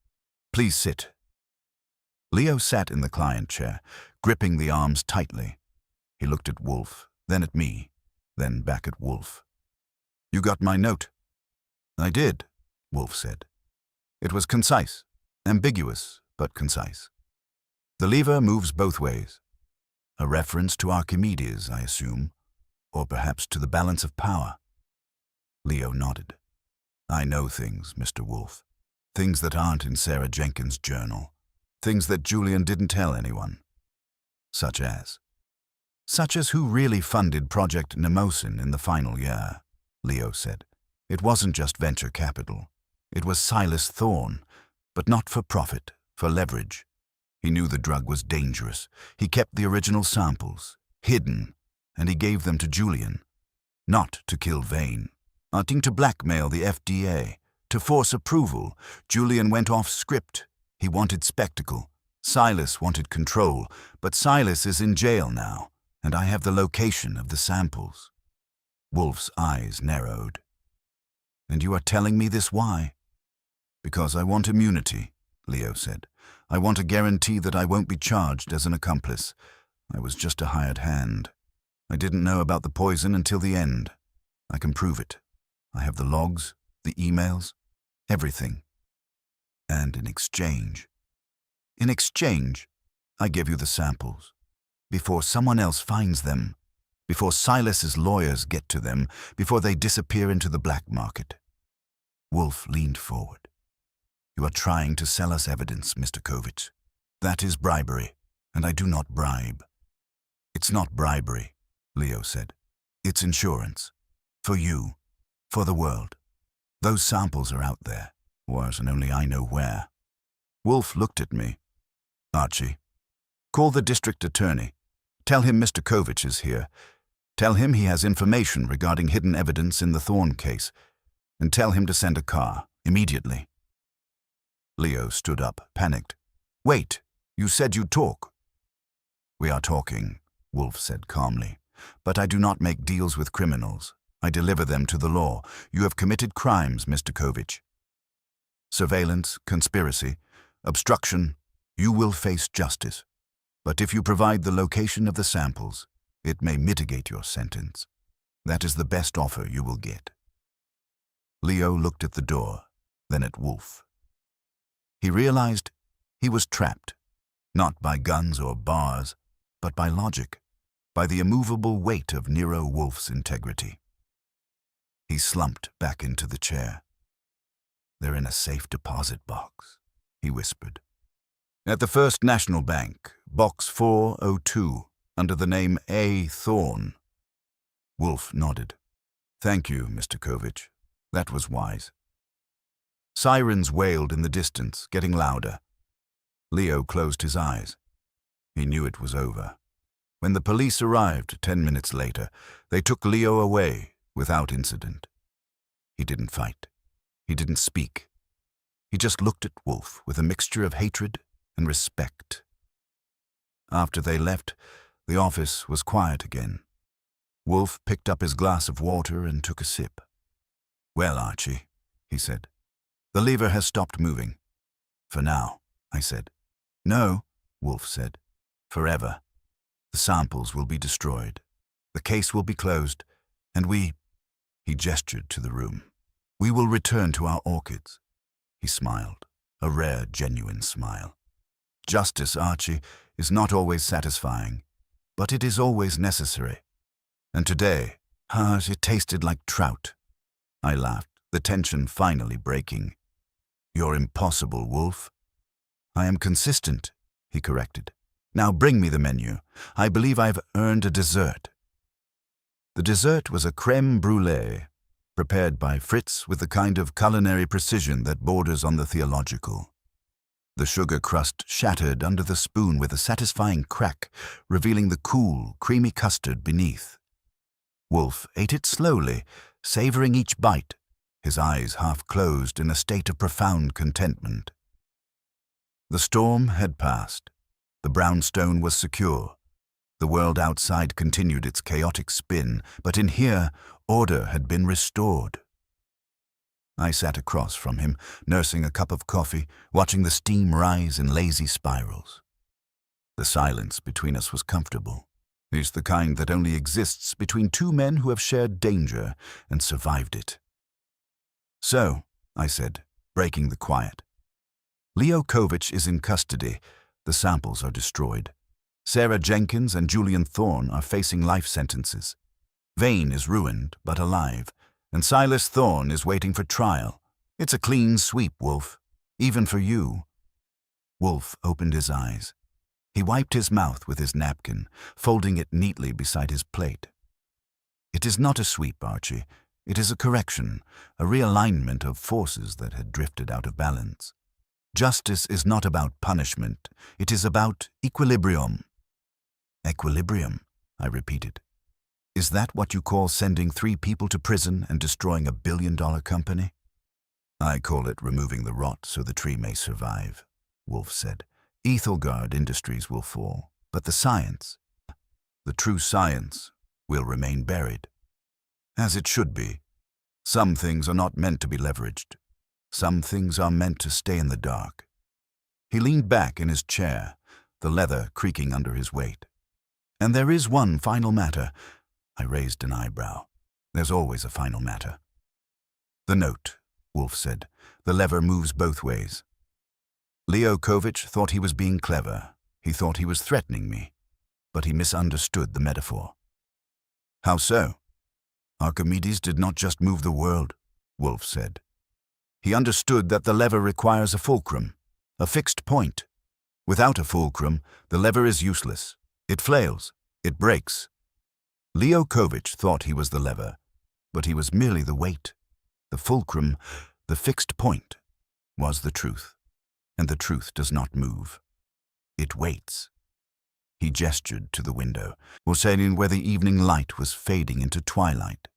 please sit. Leo sat in the client chair, gripping the arms tightly. He looked at Wolfe, then at me, then back at Wolfe. You got my note? I did, Wolfe said. It was concise, ambiguous, but concise. The lever moves both ways. A reference to Archimedes, I assume, or perhaps to the balance of power. Leo nodded. I know things, Mr. Wolfe. Things that aren't in Sarah Jenkins' journal. Things that Julian didn't tell anyone. Such as who really funded Project Nemosin in the final year, Leo said. It wasn't just venture capital. It was Silas Thorne, but not for profit, for leverage. He knew the drug was dangerous. He kept the original samples, hidden, and he gave them to Julian. Not to kill Vane, wanting to blackmail the FDA, to force approval. Julian went off script. He wanted spectacle. Silas wanted control, but Silas is in jail now, and I have the location of the samples. Wolfe's eyes narrowed. And you are telling me this why? Because I want immunity, Leo said. I want a guarantee that I won't be charged as an accomplice. I was just a hired hand. I didn't know about the poison until the end. I can prove it. I have the logs, the emails, everything. And in exchange, I give you the samples. Before someone else finds them, before Silas's lawyers get to them, before they disappear into the black market. Wolfe leaned forward. You are trying to sell us evidence, Mr. Kovich. That is bribery, and I do not bribe. It's not bribery, Leo said. It's insurance. For you. For the world. Those samples are out there, worse, and only I know where. Wolfe looked at me. Archie, call the district attorney. Tell him Mr. Kovich is here. Tell him he has information regarding hidden evidence in the Thorne case, and tell him to send a car, immediately. Leo stood up, panicked. Wait, you said you'd talk. We are talking, Wolfe said calmly, but I do not make deals with criminals. I deliver them to the law. You have committed crimes, Mr. Kovich. Surveillance, conspiracy, obstruction. You will face justice. But if you provide the location of the samples, it may mitigate your sentence. That is the best offer you will get. Leo looked at the door, then at Wolfe. He realized he was trapped, not by guns or bars, but by logic, by the immovable weight of Nero Wolfe's integrity. He slumped back into the chair. They're in a safe deposit box, he whispered. At the First National Bank, box 402, under the name A. Thorne. Wolfe nodded. Thank you, Mr. Kovich. That was wise. Sirens wailed in the distance, getting louder. Leo closed his eyes. He knew it was over. When the police arrived 10 minutes later, they took Leo away without incident. He didn't fight. He didn't speak. He just looked at Wolfe with a mixture of hatred and respect. After they left, the office was quiet again. Wolfe picked up his glass of water and took a sip. "Well, Archie," he said, "the lever has stopped moving." "For now," I said. "No," Wolfe said. "Forever. The samples will be destroyed. The case will be closed, and we—" He gestured to the room. "We will return to our orchids." He smiled, a rare, genuine smile. "Justice, Archie, is not always satisfying, but it is always necessary. And today, it tasted like trout." I laughed, the tension finally breaking. "You're impossible, Wolfe." "I am consistent," he corrected. "Now bring me the menu. I believe I've earned a dessert." The dessert was a crème brûlée, prepared by Fritz with the kind of culinary precision that borders on the theological. The sugar crust shattered under the spoon with a satisfying crack, revealing the cool, creamy custard beneath. Wolfe ate it slowly, savoring each bite, his eyes half closed in a state of profound contentment. The storm had passed. The brownstone was secure. The world outside continued its chaotic spin, but in here, order had been restored. I sat across from him, nursing a cup of coffee, watching the steam rise in lazy spirals. The silence between us was comfortable. It's the kind that only exists between two men who have shared danger and survived it. "So," I said, breaking the quiet, "Leo Kovich is in custody. The samples are destroyed. Sarah Jenkins and Julian Thorne are facing life sentences. Vane is ruined, but alive, and Silas Thorne is waiting for trial. It's a clean sweep, Wolfe, even for you." Wolfe opened his eyes. He wiped his mouth with his napkin, folding it neatly beside his plate. "It is not a sweep, Archie. It is a correction, a realignment of forces that had drifted out of balance. Justice is not about punishment. It is about equilibrium." "Equilibrium," I repeated. "Is that what you call sending 3 people to prison and destroying a billion-dollar company?" "I call it removing the rot so the tree may survive," Wolfe said. "Ethelgard Industries will fall, but the science, the true science, will remain buried. As it should be. Some things are not meant to be leveraged. Some things are meant to stay in the dark." He leaned back in his chair, the leather creaking under his weight. "And there is one final matter." I raised an eyebrow. "There's always a final matter." "The note," Wolfe said. "The lever moves both ways. Leo Kovich thought he was being clever. He thought he was threatening me. But he misunderstood the metaphor." "How so?" "Archimedes did not just move the world," Wolfe said. "He understood that the lever requires a fulcrum, a fixed point. Without a fulcrum, the lever is useless. It flails. It breaks. Leo Kovich thought he was the lever, but he was merely the weight. The fulcrum, the fixed point, was the truth. And the truth does not move. It waits." He gestured to the window, where the evening light was fading into twilight.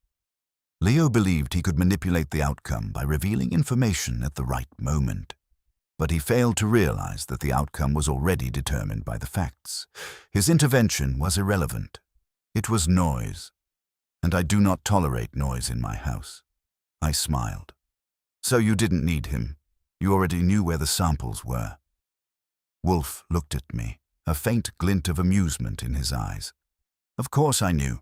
Leo believed he could manipulate the outcome by revealing information at the right moment. But he failed to realize that the outcome was already determined by the facts. His intervention was irrelevant. It was noise. And I do not tolerate noise in my house. I smiled. "So you didn't need him. You already knew where the samples were." Wolfe looked at me, a faint glint of amusement in his eyes. "Of course I knew.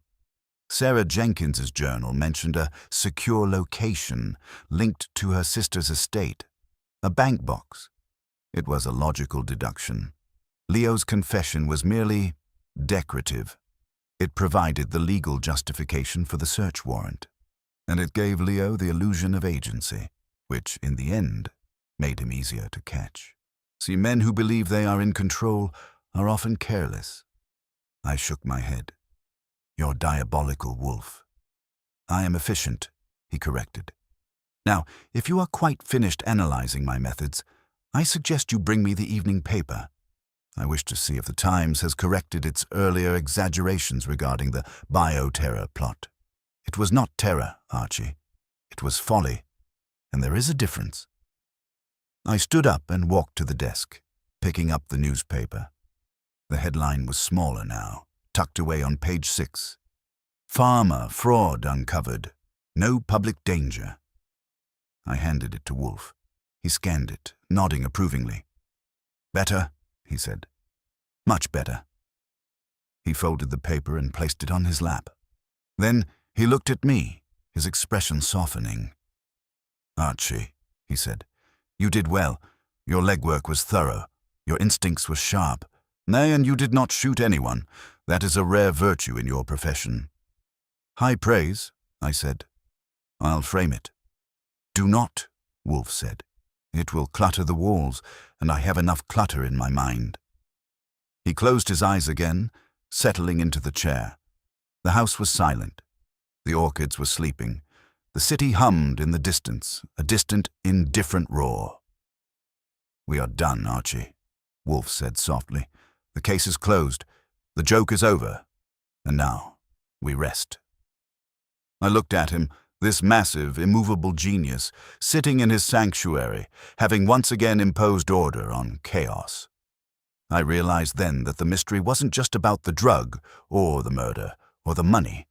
Sarah Jenkins's journal mentioned a secure location linked to her sister's estate, a bank box. It was a logical deduction. Leo's confession was merely decorative. It provided the legal justification for the search warrant, and it gave Leo the illusion of agency, which, in the end, made him easier to catch. See, men who believe they are in control are often careless." I shook my head. "You're diabolical, Wolfe." "I am efficient," he corrected. Now, if you are quite finished analyzing my methods, I suggest you bring me the evening paper. I wish to see if the Times has corrected its earlier exaggerations regarding the bioterror plot. It was not terror, Archie. It was folly, and there is a difference. I stood up and walked to the desk, picking up the newspaper. The headline was smaller now, tucked away on page 6. Farmer fraud uncovered. No public danger. I handed it to Wolfe. He scanned it, nodding approvingly. Better, he said. Much better. He folded the paper and placed it on his lap. Then he looked at me, his expression softening. Archie, he said, you did well. Your legwork was thorough. Your instincts were sharp. Nay, and you did not shoot anyone. That is a rare virtue in your profession. High praise, I said. I'll frame it. Do not, Wolfe said. It will clutter the walls, and I have enough clutter in my mind. He closed his eyes again, settling into the chair. The house was silent. The orchids were sleeping. The city hummed in the distance, a distant, indifferent roar. We are done, Archie, Wolfe said softly. The case is closed. The joke is over. And now, we rest. I looked at him, this massive, immovable genius, sitting in his sanctuary, having once again imposed order on chaos. I realized then that the mystery wasn't just about the drug, or the murder, or the money.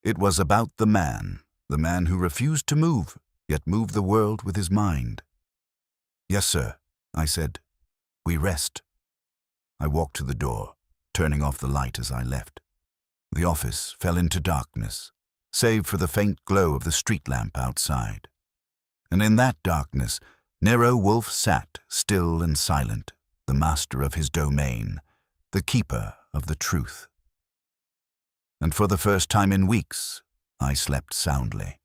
It was about the man who refused to move, yet moved the world with his mind. Yes, sir, I said. We rest. I walked to the door, turning off the light as I left. The office fell into darkness, save for the faint glow of the street lamp outside. And in that darkness, Nero Wolfe sat, still and silent, the master of his domain, the keeper of the truth. And for the first time in weeks, I slept soundly.